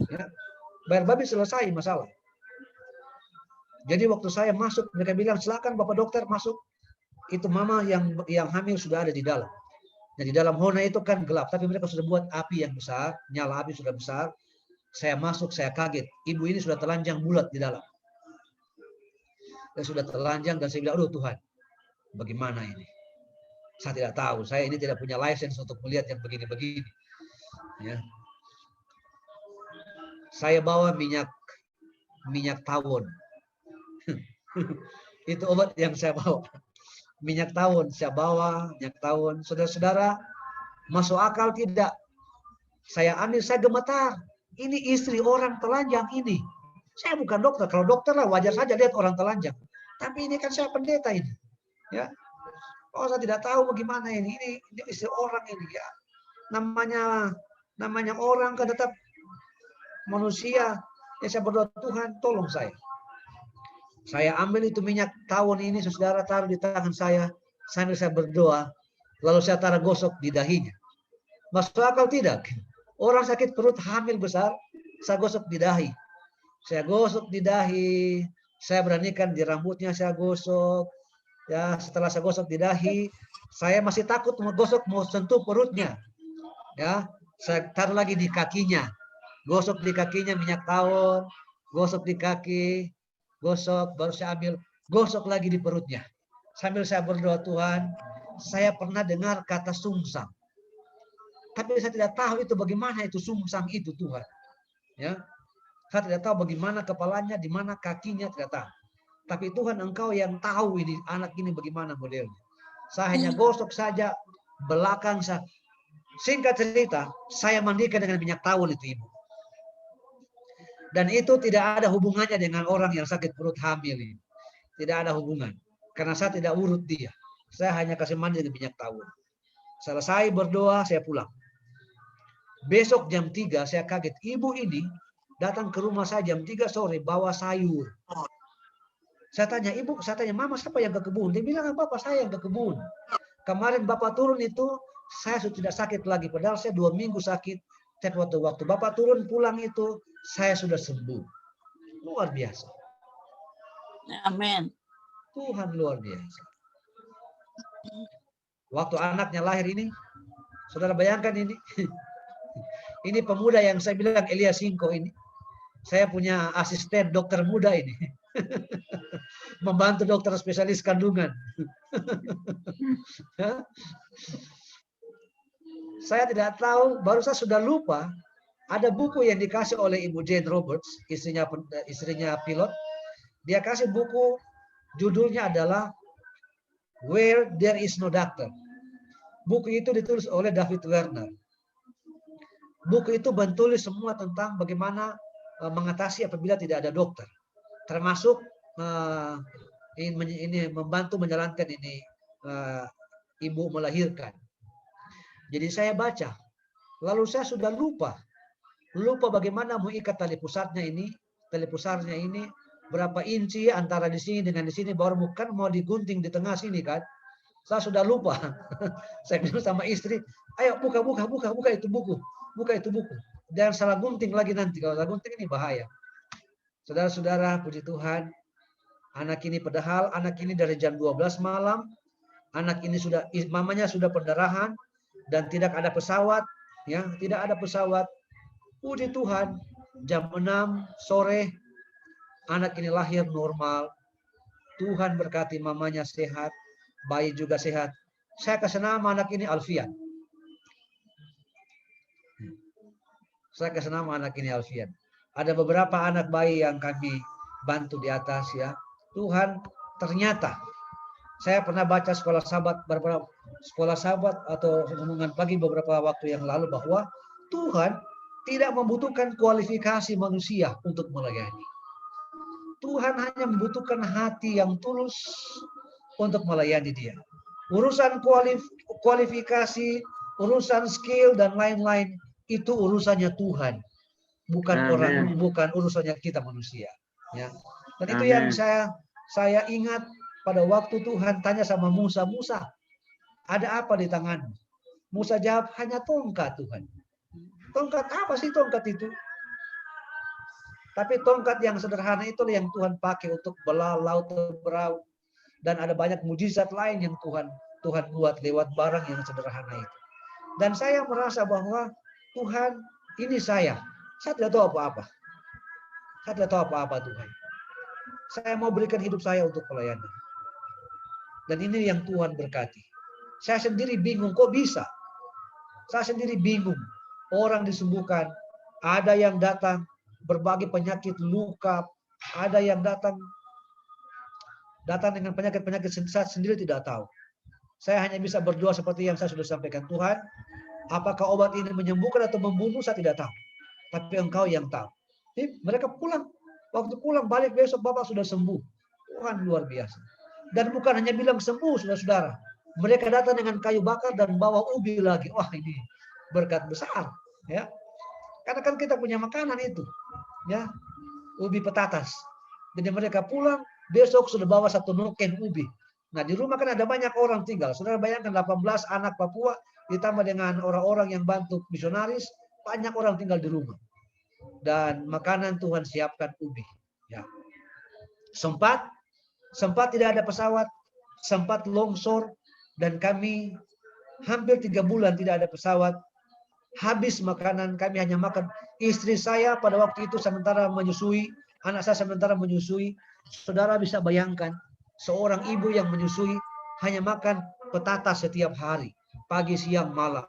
Ya. Bayar babi selesai masalah. Jadi waktu saya masuk, mereka bilang silakan Bapak dokter masuk. Itu mama yang hamil sudah ada di dalam. Nah, di dalam Honai itu kan gelap, tapi mereka sudah buat api yang besar, nyala api sudah besar. Saya masuk, saya kaget. Ibu ini sudah telanjang bulat di dalam. Dia sudah telanjang dan saya bilang, aduh Tuhan, bagaimana ini? Saya tidak tahu, saya ini tidak punya license untuk melihat yang begini-begini. Ya. Saya bawa minyak tawon. Itu obat yang saya bawa. Minyak tawon, saya bawa minyak tawon. Saudara-saudara, masuk akal tidak? Saya ambil, saya gemetar. Ini istri orang telanjang ini. Saya bukan dokter. Kalau dokter lah wajar saja lihat orang telanjang. Tapi ini kan saya pendeta ini. Ya. Oh, saya tidak tahu bagaimana ini. Ini istri orang ini ya. Namanya orang kan tetap manusia. Ya saya berdoa, Tuhan tolong saya. Saya ambil itu minyak tawon ini, saudara taruh di tangan saya. Sambil saya berdoa. Lalu saya taruh gosok di dahinya. Masuk akal tidak? Orang sakit perut hamil besar, saya gosok di dahi. Saya gosok di dahi. Saya beranikan di rambutnya saya gosok. Ya, setelah saya gosok di dahi, saya masih takut mau gosok, mau sentuh perutnya. Ya, saya taruh lagi di kakinya. Gosok di kakinya minyak tawon, gosok di kaki, gosok, baru saya ambil, gosok lagi di perutnya. Sambil saya berdoa, Tuhan, saya pernah dengar kata sungsang. Tapi saya tidak tahu itu bagaimana itu sungsang itu Tuhan. Ya, saya tidak tahu bagaimana kepalanya, di mana kakinya, tidak tahu. Tapi Tuhan Engkau yang tahu ini anak ini bagaimana modelnya. Saya hanya gosok saja belakang saya. Singkat cerita, saya mandikan dengan minyak tawon itu ibu. Dan itu tidak ada hubungannya dengan orang yang sakit perut hamil ini. Tidak ada hubungan. Karena saya tidak urut dia. Saya hanya kasih mandi dengan minyak tawon. Selesai berdoa, saya pulang. Besok jam 3 saya kaget. Ibu ini datang ke rumah saya jam 3 sore bawa sayur. Saya tanya, ibu, saya tanya, mama siapa yang ke kebun? Dia bilang, bapak saya yang ke kebun. Kemarin bapak turun itu, saya sudah tidak sakit lagi. Padahal saya 2 minggu sakit. Tapi waktu bapak turun pulang itu, saya sudah sembuh. Luar biasa. Amin. Tuhan luar biasa. Waktu anaknya lahir ini, saudara bayangkan ini. Ini pemuda yang saya bilang Elia Singko ini. Saya punya asisten dokter muda ini. Membantu dokter spesialis kandungan. Saya tidak tahu, baru saya sudah lupa. Ada buku yang dikasih oleh Ibu Jane Roberts, istrinya pilot. Dia kasih buku, judulnya adalah Where There Is No Doctor. Buku itu ditulis oleh David Werner. Buku itu menulis semua tentang bagaimana mengatasi apabila tidak ada dokter, termasuk ini membantu menjalankan ini ibu melahirkan. Jadi saya baca, lalu saya sudah lupa bagaimana mengikat tali pusarnya ini berapa inci antara di sini dengan di sini, baru bukan mau digunting di tengah sini kan. Saya sudah lupa. Saya bilang sama istri, ayo buka itu buku. Buka itu buku. Jangan salah gunting lagi nanti. Kalau salah gunting ini bahaya. Saudara-saudara, puji Tuhan. Anak ini padahal anak ini dari jam 12 malam. Anak ini mamanya sudah pendarahan dan tidak ada pesawat, ya, tidak ada pesawat. Puji Tuhan, jam 6 sore anak ini lahir normal. Tuhan berkati, mamanya sehat, bayi juga sehat. Saya kasih nama anak ini Alfian. Saya kasih nama anak ini Alfian. Ada beberapa anak bayi yang kami bantu di atas, ya. Tuhan, ternyata saya pernah baca sekolah sahabat atau renungan pagi beberapa waktu yang lalu bahwa Tuhan tidak membutuhkan kualifikasi manusia untuk melayani. Tuhan hanya membutuhkan hati yang tulus untuk melayani Dia. Urusan kualifikasi, urusan skill dan lain-lain itu urusannya Tuhan, bukan orang, bukan urusannya kita manusia. Ya. Dan itu yang saya ingat pada waktu Tuhan tanya sama Musa, Musa, ada apa di tanganmu? Musa jawab, hanya tongkat Tuhan. Tongkat apa sih tongkat itu? Tapi tongkat yang sederhana itu yang Tuhan pakai untuk belah laut beraut. Dan ada banyak mujizat lain yang Tuhan buat lewat barang yang sederhana itu. Dan saya merasa bahwa Tuhan, ini saya tidak tahu apa-apa. Saya tidak tahu apa-apa Tuhan. Saya mau berikan hidup saya untuk pelayanan. Dan ini yang Tuhan berkati. Saya sendiri bingung, kok bisa? Saya sendiri bingung. Orang disembuhkan, ada yang datang berbagai penyakit luka, ada yang datang dengan penyakit-penyakit saya sendiri tidak tahu. Saya hanya bisa berdoa seperti yang saya sudah sampaikan. Tuhan, apakah obat ini menyembuhkan atau membunuh, saya tidak tahu. Tapi Engkau yang tahu. Jadi mereka pulang. Waktu pulang balik besok Bapak sudah sembuh. Tuhan luar biasa. Dan bukan hanya bilang sembuh, saudara-saudara. Mereka datang dengan kayu bakar dan bawa ubi lagi. Wah, ini berkat besar, ya. Karena kan kita punya makanan itu, ya, ubi petatas. Jadi mereka pulang besok sudah bawa 1 noken ubi. Nah, di rumah kan ada banyak orang tinggal. Saudara bayangkan 18 anak Papua ditambah dengan orang-orang yang bantu misionaris, banyak orang tinggal di rumah. Dan makanan Tuhan siapkan ubi, ya. Sempat tidak ada pesawat, sempat longsor, dan kami hampir 3 bulan tidak ada pesawat. Habis makanan, kami hanya makan. Istri saya pada waktu itu sementara menyusui, anak saya sementara menyusui. Saudara bisa bayangkan, seorang ibu yang menyusui hanya makan petatas setiap hari, pagi, siang, malam.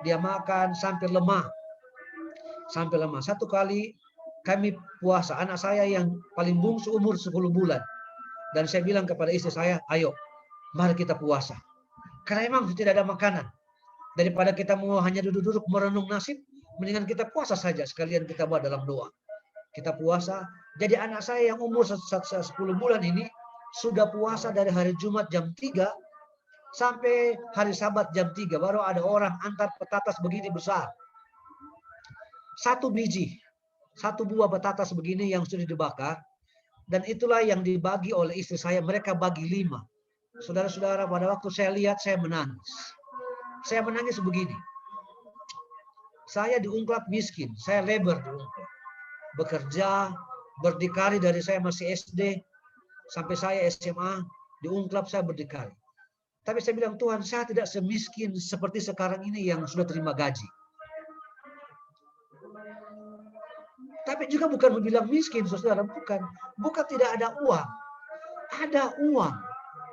Dia makan sampai lemah. Satu kali kami puasa, anak saya yang paling bungsu umur 10 bulan. Dan saya bilang kepada istri saya, ayo, mari kita puasa. Karena memang tidak ada makanan. Daripada kita mau hanya duduk-duduk merenung nasib, mendingan kita puasa saja, sekalian kita buat dalam doa. Kita puasa. Jadi anak saya yang umur 10 bulan ini sudah puasa dari hari Jumat jam 3 sampai hari Sabat jam 3. Baru ada orang antar petatas begini besar. 1 biji, 1 buah petatas begini yang sudah dibakar. Dan itulah yang dibagi oleh istri saya. Mereka bagi 5. Saudara-saudara, pada waktu saya lihat, saya menangis. Saya menangis begini. Saya diungklap miskin. Saya labor diungklap. Bekerja, berdikari dari saya masih SD sampai saya SMA, diungklap saya berdikari. Tapi saya bilang, Tuhan, saya tidak semiskin seperti sekarang ini yang sudah terima gaji. Tapi juga bukan bilang miskin, saudara, bukan. Bukan tidak ada uang. Ada uang,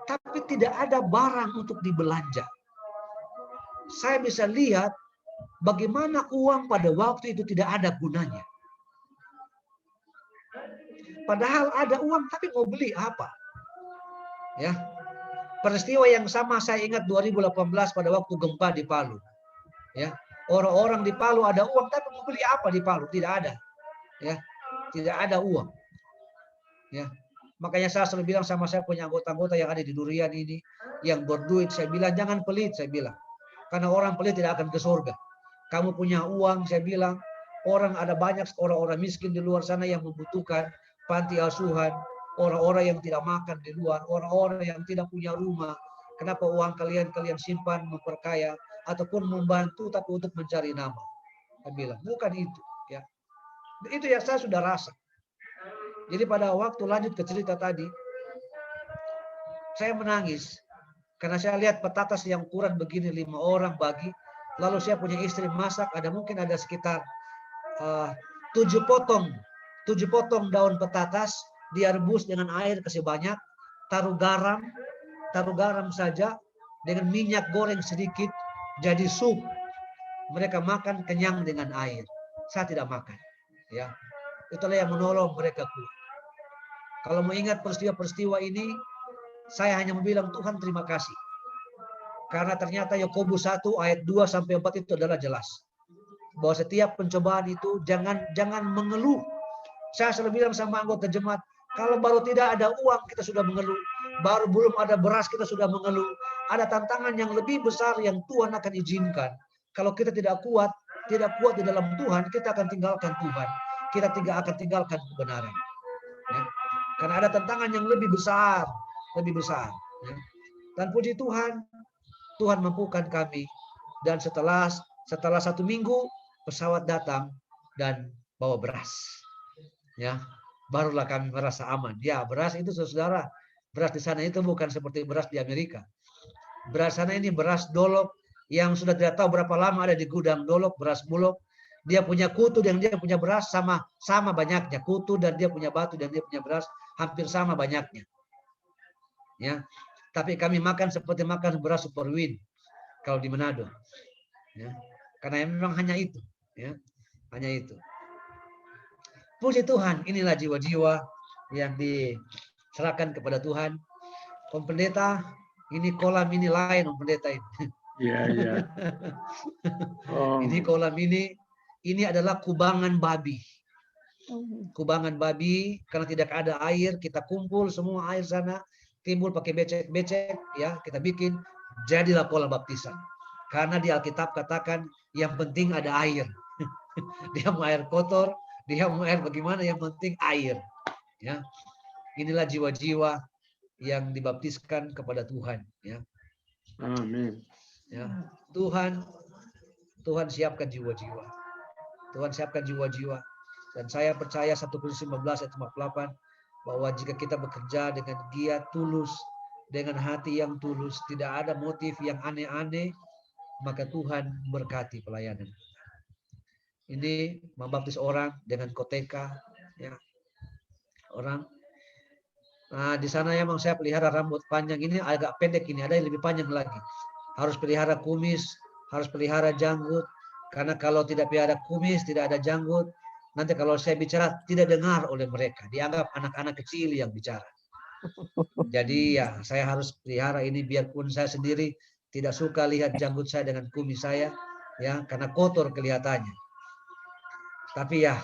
tapi tidak ada barang untuk dibelanja. Saya bisa lihat bagaimana uang pada waktu itu tidak ada gunanya. Padahal ada uang, tapi mau beli apa? Ya. Peristiwa yang sama saya ingat 2018 pada waktu gempa di Palu. Ya, orang-orang di Palu ada uang, tapi mau beli apa di Palu? Tidak ada. Ya, tidak ada uang. Ya, makanya saya selalu bilang sama saya punya anggota-anggota yang ada di Durian ini, yang berduit, saya bilang jangan pelit, saya bilang. Karena orang pelit tidak akan ke surga. Kamu punya uang, saya bilang, orang ada banyak orang-orang miskin di luar sana yang membutuhkan panti asuhan, orang-orang yang tidak makan di luar, orang-orang yang tidak punya rumah. Kenapa uang kalian simpan memperkaya ataupun membantu tapi untuk mencari nama? Saya bilang, bukan itu, ya. Itu yang saya sudah rasa. Jadi pada waktu lanjut ke cerita tadi, saya menangis karena saya lihat petatas yang ukuran begini 5 orang bagi. Lalu saya punya istri masak, mungkin ada sekitar 7 potong daun petatas, dia rebus dengan air kasih banyak, taruh garam saja dengan minyak goreng sedikit, jadi sup. Mereka makan kenyang dengan air. Saya tidak makan. Ya, itulah yang menolong mereka kuat. Kalau mengingat peristiwa-peristiwa ini, saya hanya bilang Tuhan terima kasih. Karena ternyata Yakobus 1 ayat 2 sampai 4 itu adalah jelas. Bahwa setiap pencobaan itu jangan mengeluh. Saya selalu bilang sama anggota jemaat, kalau baru tidak ada uang kita sudah mengeluh. Baru belum ada beras kita sudah mengeluh. Ada tantangan yang lebih besar yang Tuhan akan izinkan. Kalau kita tidak kuat di dalam Tuhan, kita akan tinggalkan Tuhan. Kita akan tinggalkan kebenaran. Ya. Karena ada tantangan yang lebih besar. Ya. Dan puji Tuhan, Tuhan mampukan kami. Dan setelah 1 minggu pesawat datang dan bawa beras. Ya, barulah kami merasa aman. Ya, beras itu saudara, beras di sana itu bukan seperti beras di Amerika. Beras sana ini beras Dolok yang sudah tidak tahu berapa lama ada di gudang Dolok, beras Bulog. Dia punya kutu dan dia punya beras sama banyaknya. Kutu dan dia punya batu dan dia punya beras hampir sama banyaknya. Ya. Tapi kami makan seperti makan beras Superwin kalau di Manado. Ya. Karena memang hanya itu, ya. Hanya itu. Puji Tuhan, inilah jiwa-jiwa yang diserahkan kepada Tuhan. Om Pendeta, ini kolam ini lain Om Pendeta ini. Iya, iya. Oh, Ini kolam ini adalah kubangan babi. Kubangan babi, karena tidak ada air, kita kumpul semua air sana, timbul pakai becek-becek, ya, kita bikin, jadilah kolam baptisan. Karena di Alkitab katakan yang penting ada air. Dia mau air kotor, dia mau air bagaimana, yang penting air. Ya, inilah jiwa-jiwa yang dibaptiskan kepada Tuhan. Ya, amin. ya, Tuhan siapkan jiwa-jiwa. Tuhan siapkan jiwa-jiwa. Dan saya percaya 1 Korintus 15 ayat 58 bahwa jika kita bekerja dengan giat, tulus, dengan hati yang tulus, tidak ada motif yang aneh-aneh, maka Tuhan berkati pelayanan. Ini membaptis orang dengan koteka, ya, orang. Nah, di sana memang saya pelihara rambut panjang ini agak pendek ini, ada yang lebih panjang lagi. Harus pelihara kumis, harus pelihara janggut, karena kalau tidak pelihara kumis, tidak ada janggut, nanti kalau saya bicara tidak dengar oleh mereka, dianggap anak-anak kecil yang bicara. Jadi ya saya harus pelihara ini, biarpun saya sendiri tidak suka lihat janggut saya dengan kumis saya, ya, karena kotor kelihatannya. Tapi ya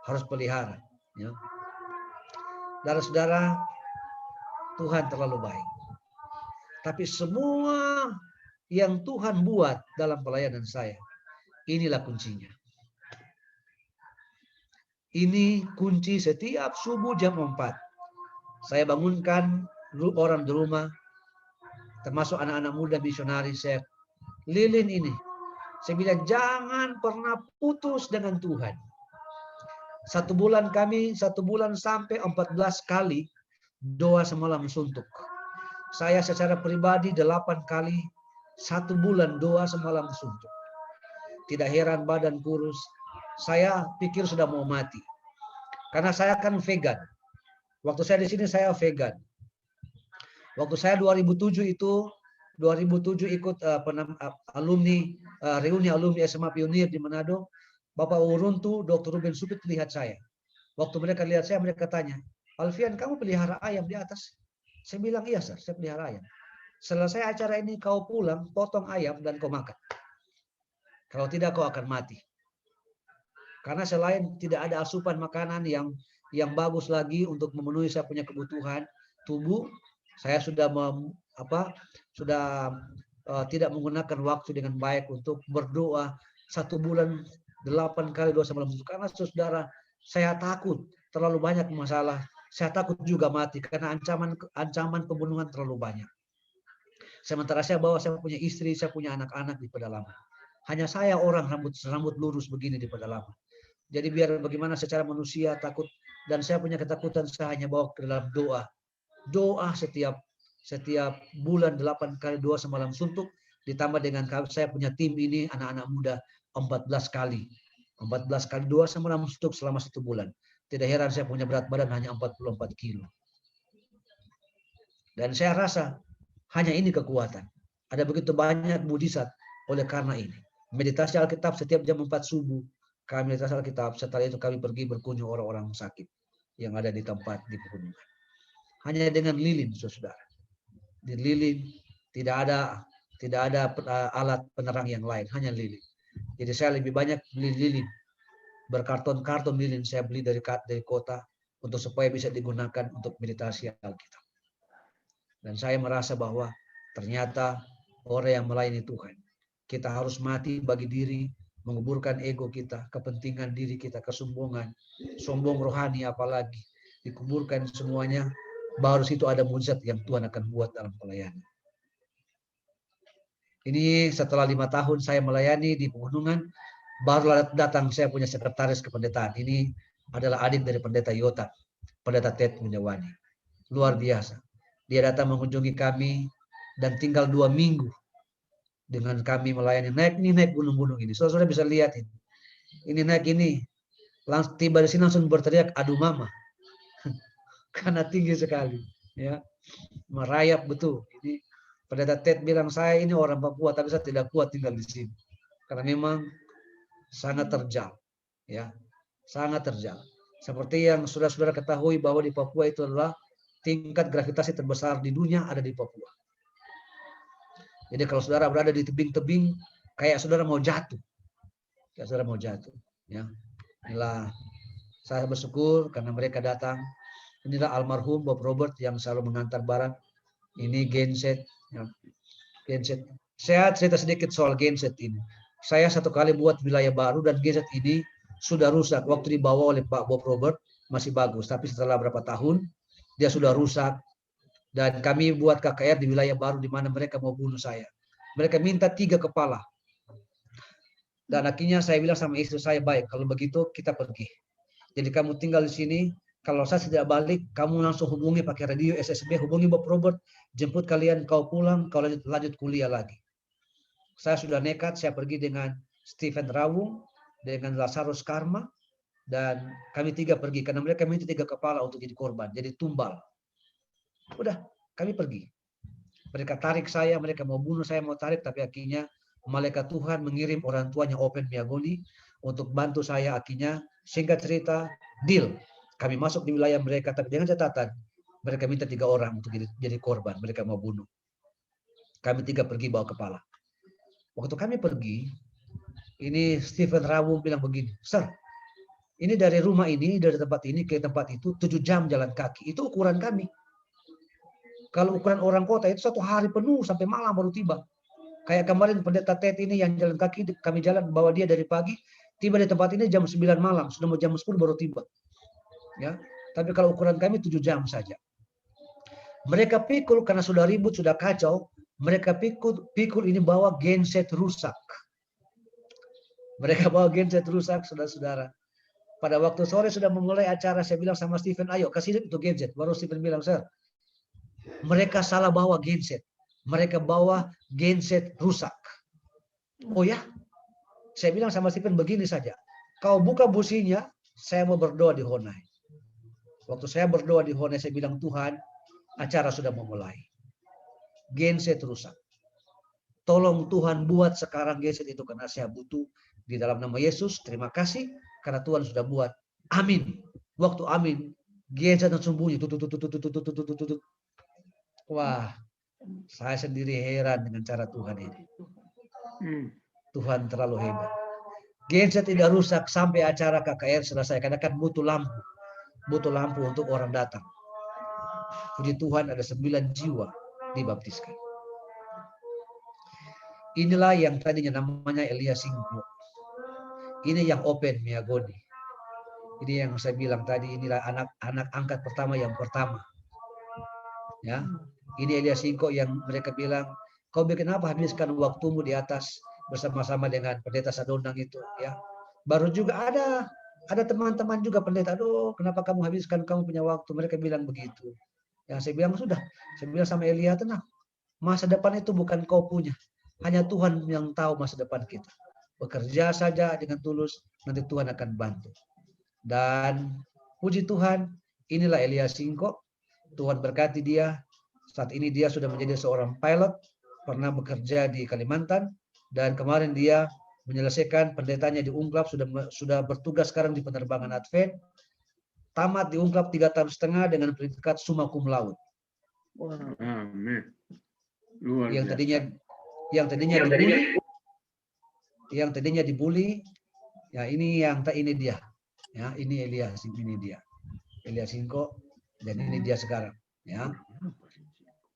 harus pelihara. Ya. Saudara-saudara, Tuhan terlalu baik. Tapi semua yang Tuhan buat dalam pelayanan saya, inilah kuncinya. Ini kunci setiap subuh jam 4. Saya bangunkan orang di rumah, termasuk anak-anak muda misionaris, saya lilin ini. Saya bilang jangan pernah putus dengan Tuhan. 1 bulan sampai 14 kali doa semalam suntuk. Saya secara pribadi 8 kali 1 bulan doa semalam suntuk. Tidak heran badan kurus. Saya pikir sudah mau mati. Karena saya kan vegan. Waktu saya di sini saya vegan. Waktu saya 2007 ikut reuni alumni SMA Pionir di Manado. Bapak Uruntu, Dr. Ruben Supit lihat saya. Waktu mereka lihat saya, mereka tanya, Alfian, kamu pelihara ayam di atas? Saya bilang, iya, Sir, saya pelihara ayam. selesai acara ini kau pulang, potong ayam dan kau makan. Kalau tidak kau akan mati. Karena selain tidak ada asupan makanan yang bagus lagi untuk memenuhi saya punya kebutuhan tubuh, saya sudah tidak menggunakan waktu dengan baik untuk berdoa 1 bulan 8 kali doa semalam. Karena saudara, saya takut terlalu banyak masalah. Saya takut juga mati karena ancaman pembunuhan terlalu banyak. Sementara saya punya istri, saya punya anak-anak di pedalaman. Hanya saya orang rambut lurus begini di pedalaman. Jadi biar bagaimana secara manusia takut, dan saya punya ketakutan, saya hanya bawa ke dalam doa. Doa setiap bulan 8 kali doa semalam suntuk, ditambah dengan saya punya tim ini anak-anak muda 14 kali. 14 kali doa semalam suntuk selama 1 bulan. Tidak heran saya punya berat badan hanya 44 kilo. Dan saya rasa hanya ini kekuatan. Ada begitu banyak mujizat oleh karena ini. Meditasi Alkitab setiap jam 4 subuh. Kami meditasi Alkitab, setelah itu kami pergi berkunjung orang-orang sakit yang ada di tempat di pegunungan. Hanya dengan lilin, saudara. Di lilin tidak ada alat penerang yang lain, hanya lilin. Jadi saya lebih banyak beli lilin, berkarton-karton lilin saya beli dari kota untuk supaya bisa digunakan untuk meditasi Alkitab. Dan saya merasa bahwa ternyata orang yang melayani Tuhan, kita harus mati bagi diri, menguburkan ego kita, kepentingan diri kita, kesombongan, sombong rohani apalagi, dikuburkan semuanya, baru situ ada mujizat yang Tuhan akan buat dalam pelayanan. Ini setelah 5 tahun saya melayani di pegunungan, baru datang saya punya sekretaris kependetaan. Ini adalah adik dari pendeta Yota, pendeta Ted Munyawani. Luar biasa. Dia datang mengunjungi kami dan tinggal 2 minggu dengan kami melayani. Naik gunung-gunung ini. Saudara bisa lihat ini. Ini naik ini. Langsung tiba di sini langsung berteriak, aduh mama. Karena tinggi sekali. Ya, merayap betul. Ini pendeta Ted bilang, saya ini orang Papua tapi saya tidak kuat tinggal di sini. Karena memang sangat terjal. Ya, sangat terjal. Seperti yang saudara-saudara ketahui bahwa di Papua itu adalah tingkat gravitasi terbesar di dunia ada di Papua. Jadi kalau saudara berada di tebing-tebing, kayak saudara mau jatuh. Kayak saudara mau jatuh. Ya. Inilah saya bersyukur karena mereka datang. Inilah almarhum Bob Robert yang selalu mengantar barang. Ini genset. Ya. Genset. Saya cerita sedikit soal genset ini. Saya 1 kali buat wilayah baru dan genset ini sudah rusak. Waktu dibawa oleh Pak Bob Robert masih bagus. Tapi setelah berapa tahun, dia sudah rusak. Dan kami buat KKR di wilayah baru di mana mereka mau bunuh saya. Mereka minta 3 kepala. Dan akhirnya saya bilang sama istri saya, baik, kalau begitu kita pergi. Jadi kamu tinggal di sini, kalau saya tidak balik, kamu langsung hubungi pakai radio SSB, hubungi Bob Robert, jemput kalian, kau pulang, kau lanjut kuliah lagi. Saya sudah nekat, saya pergi dengan Stephen Rawung, dengan Lazarus Karma, dan kami 3 pergi, karena mereka minta 3 kepala untuk jadi korban, jadi tumbal. Udah, kami pergi. Mereka tarik saya, mereka mau bunuh saya, mau tarik, tapi akhirnya malaikat Tuhan mengirim orang tuanya Open Miagoni untuk bantu saya. Akhirnya singkat cerita, deal. Kami masuk di wilayah mereka, tapi dengan catatan mereka minta 3 orang untuk jadi korban. Mereka mau bunuh. Kami 3 pergi bawa kepala. Waktu kami pergi, ini Stephen Rawung bilang begini, Sir, ini dari rumah ini, dari tempat ini ke tempat itu 7 jam jalan kaki. Itu ukuran kami. Kalau ukuran orang kota itu 1 hari penuh sampai malam baru tiba. Kayak kemarin pendeta Ted ini yang jalan kaki, kami jalan bawa dia dari pagi, tiba di tempat ini jam 9 malam, sudah mau jam 10 baru tiba. Ya, tapi kalau ukuran kami 7 jam saja. Mereka pikul karena sudah ribut, sudah kacau. Mereka pikul ini bawa genset rusak. Mereka bawa genset rusak, saudara-saudara. Pada waktu sore sudah memulai acara, saya bilang sama Stephen, ayo kasih itu genset. Baru Stephen bilang, Sir, mereka salah bawa genset. Mereka bawa genset rusak. Oh ya? Saya bilang sama Stephen begini saja. Kau buka businya, saya mau berdoa di Honai. Waktu saya berdoa di Honai, saya bilang, Tuhan, acara sudah memulai. Genset rusak. Tolong Tuhan buat sekarang genset itu karena saya butuh di dalam nama Yesus. Terima kasih karena Tuhan sudah buat. Amin. Waktu amin, genset langsung bunyi. Wah, Saya sendiri heran dengan cara Tuhan ini. Tuhan terlalu hebat. Genset tidak rusak sampai acara KKR selesai karena kan butuh lampu untuk orang datang. Puji Tuhan ada 9 jiwa dibaptiskan. Inilah yang tadinya namanya Elia Singko. Ini yang open Miagoni. Ini yang saya bilang tadi, inilah anak angkat pertama yang pertama. Ya, ini Elia Singko yang mereka bilang, kau kenapa habiskan waktumu di atas bersama-sama dengan pendeta Sadonang itu, ya. Baru juga ada teman-teman juga pendeta, aduh kenapa kamu habiskan kamu punya waktu, mereka bilang begitu. Yang saya bilang sudah, saya bilang sama Elia, tenang, masa depan itu bukan kau punya, hanya Tuhan yang tahu masa depan kita. Bekerja saja dengan tulus, nanti Tuhan akan bantu. Dan puji Tuhan, inilah Elia Singko, Tuhan berkati dia. Saat ini dia sudah menjadi seorang pilot, pernah bekerja di Kalimantan, dan kemarin dia menyelesaikan pendetanya di Ungklap, sudah bertugas sekarang di penerbangan Advent. Tamat di Ungklap 3,5 tahun dengan predikat summa cum laude. Amin. Luar Yang biasa. tadinya dibully, ya ini dia. Ya, ini Elia Singko, dan ini dia sekarang, ya.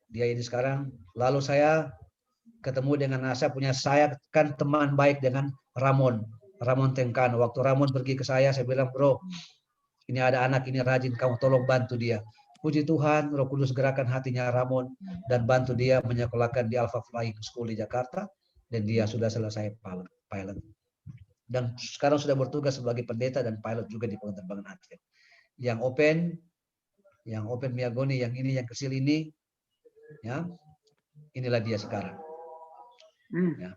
Dia ini sekarang. Lalu saya ketemu dengan saya kan teman baik dengan Ramon Tengkan. Waktu Ramon pergi ke saya bilang, bro, ini ada anak ini rajin, kamu tolong bantu dia. Puji Tuhan, Roh Kudus gerakan hatinya Ramon dan bantu dia menyekolahkan di Alpha Flying School di Jakarta, dan dia sudah selesai pilot. Dan sekarang sudah bertugas sebagai pendeta dan pilot juga di penerbangan Advent. Yang open Miagoni, yang ini yang kecil ini, ya, inilah dia sekarang. Ya.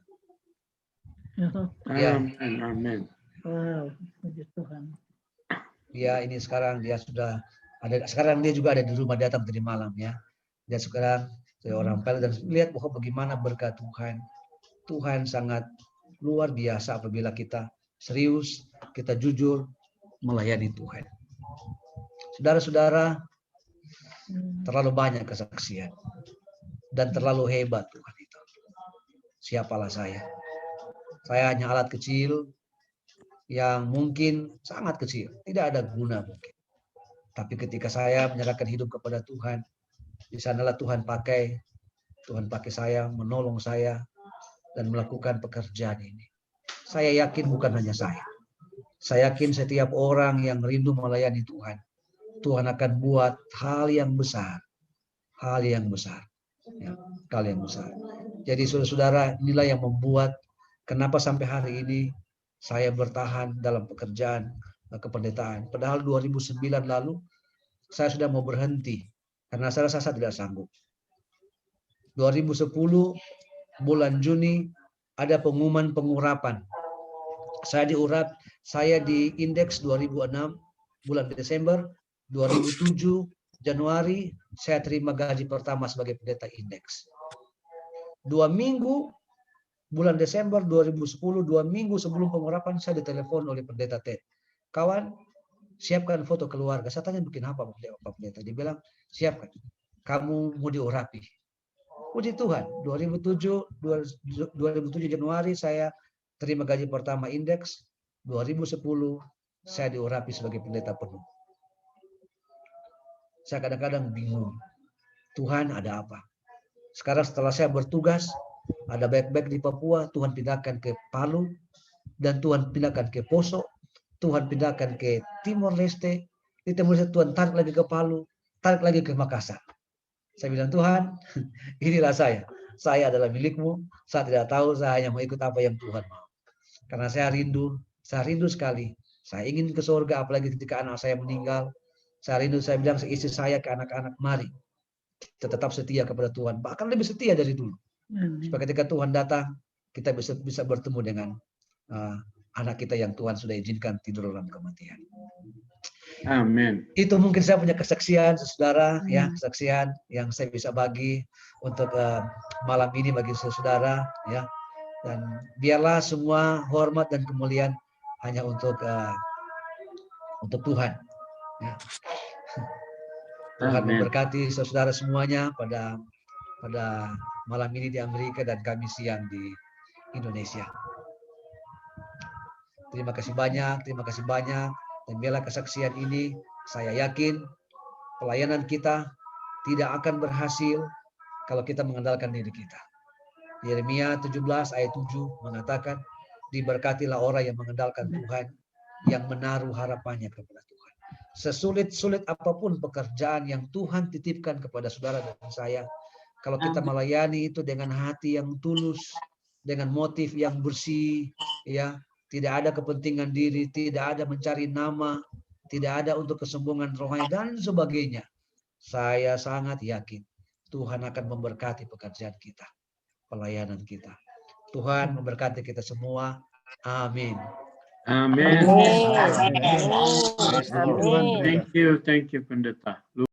Amin. Wow, puji Tuhan. Dia ini sekarang dia sudah ada, sekarang dia juga ada di rumah datang tadi malam, ya. Dan sekarang seorang pilot, dan lihat bahwa bagaimana berkat Tuhan. Tuhan sangat luar biasa apabila kita serius, kita jujur melayani Tuhan. Saudara-saudara, terlalu banyak kesaksian dan terlalu hebat Tuhan itu. Siapalah saya? Saya hanya alat kecil yang mungkin sangat kecil, tidak ada guna mungkin. Tapi ketika saya menyerahkan hidup kepada Tuhan, di sanalah Tuhan pakai saya, menolong saya, dan melakukan pekerjaan ini. Saya yakin bukan hanya saya. Saya yakin setiap orang yang rindu melayani Tuhan, Tuhan akan buat hal yang besar. Ya, hal yang besar. Jadi saudara-saudara, inilah yang membuat kenapa sampai hari ini saya bertahan dalam pekerjaan kependetaan. Padahal 2009 lalu saya sudah mau berhenti karena saya rasa saya tidak sanggup. 2010 bulan Juni ada pengumuman pengurapan. Saya di indeks 2006 bulan Desember, 2007 Januari saya terima gaji pertama sebagai pendeta indeks. 2 minggu bulan Desember 2010, 2 minggu sebelum pengurapan, saya ditelepon oleh pendeta Ted. Kawan, siapkan foto keluarga. Saya tanya, bikin apa Pak Pendeta? Dia bilang, siapkan. Kamu mau diurapi. Puji Tuhan, 2007 Januari saya terima gaji pertama indeks. 2010 saya diurapi sebagai pendeta penuh. Saya kadang-kadang bingung. Tuhan ada apa? Sekarang setelah saya bertugas, ada baik-baik di Papua, Tuhan pindahkan ke Palu, dan Tuhan pindahkan ke Poso, Tuhan pindahkan ke Timor Leste, di Timor Leste Tuhan tarik lagi ke Palu, tarik lagi ke Makassar. Saya bilang, Tuhan, inilah saya adalah milikmu, saya tidak tahu, saya hanya mau ikut apa yang Tuhan mau. Karena saya rindu sekali, saya ingin ke surga, apalagi ketika anak saya meninggal, saya rindu, saya bilang istri saya ke anak-anak, mari kita tetap setia kepada Tuhan, bahkan lebih setia dari dulu. Supaya ketika Tuhan datang, kita bisa bertemu dengan anak kita yang Tuhan sudah izinkan tidur dalam kematian. Amin. Itu mungkin saya punya kesaksian, saudara, ya, kesaksian yang saya bisa bagi untuk malam ini bagi saudara, ya. Dan biarlah semua hormat dan kemuliaan hanya untuk Tuhan. Ya. Tuhan memberkati saudara semuanya pada pada malam ini di Amerika dan kami siang di Indonesia. Terima kasih banyak. Dan biarlah kesaksian ini, saya yakin pelayanan kita tidak akan berhasil kalau kita mengandalkan diri kita. Yeremia 17 ayat 7 mengatakan, diberkatilah orang yang mengandalkan Tuhan, yang menaruh harapannya kepada Tuhan. Sesulit-sulit apapun pekerjaan yang Tuhan titipkan kepada saudara dan saya, kalau kita melayani itu dengan hati yang tulus, dengan motif yang bersih, ya, tidak ada kepentingan diri, tidak ada mencari nama, tidak ada untuk kesombongan rohani dan sebagainya. Saya sangat yakin Tuhan akan memberkati pekerjaan kita, pelayanan kita. Tuhan memberkati kita semua. Amin. Amin. Amin. Thank you, Pendeta.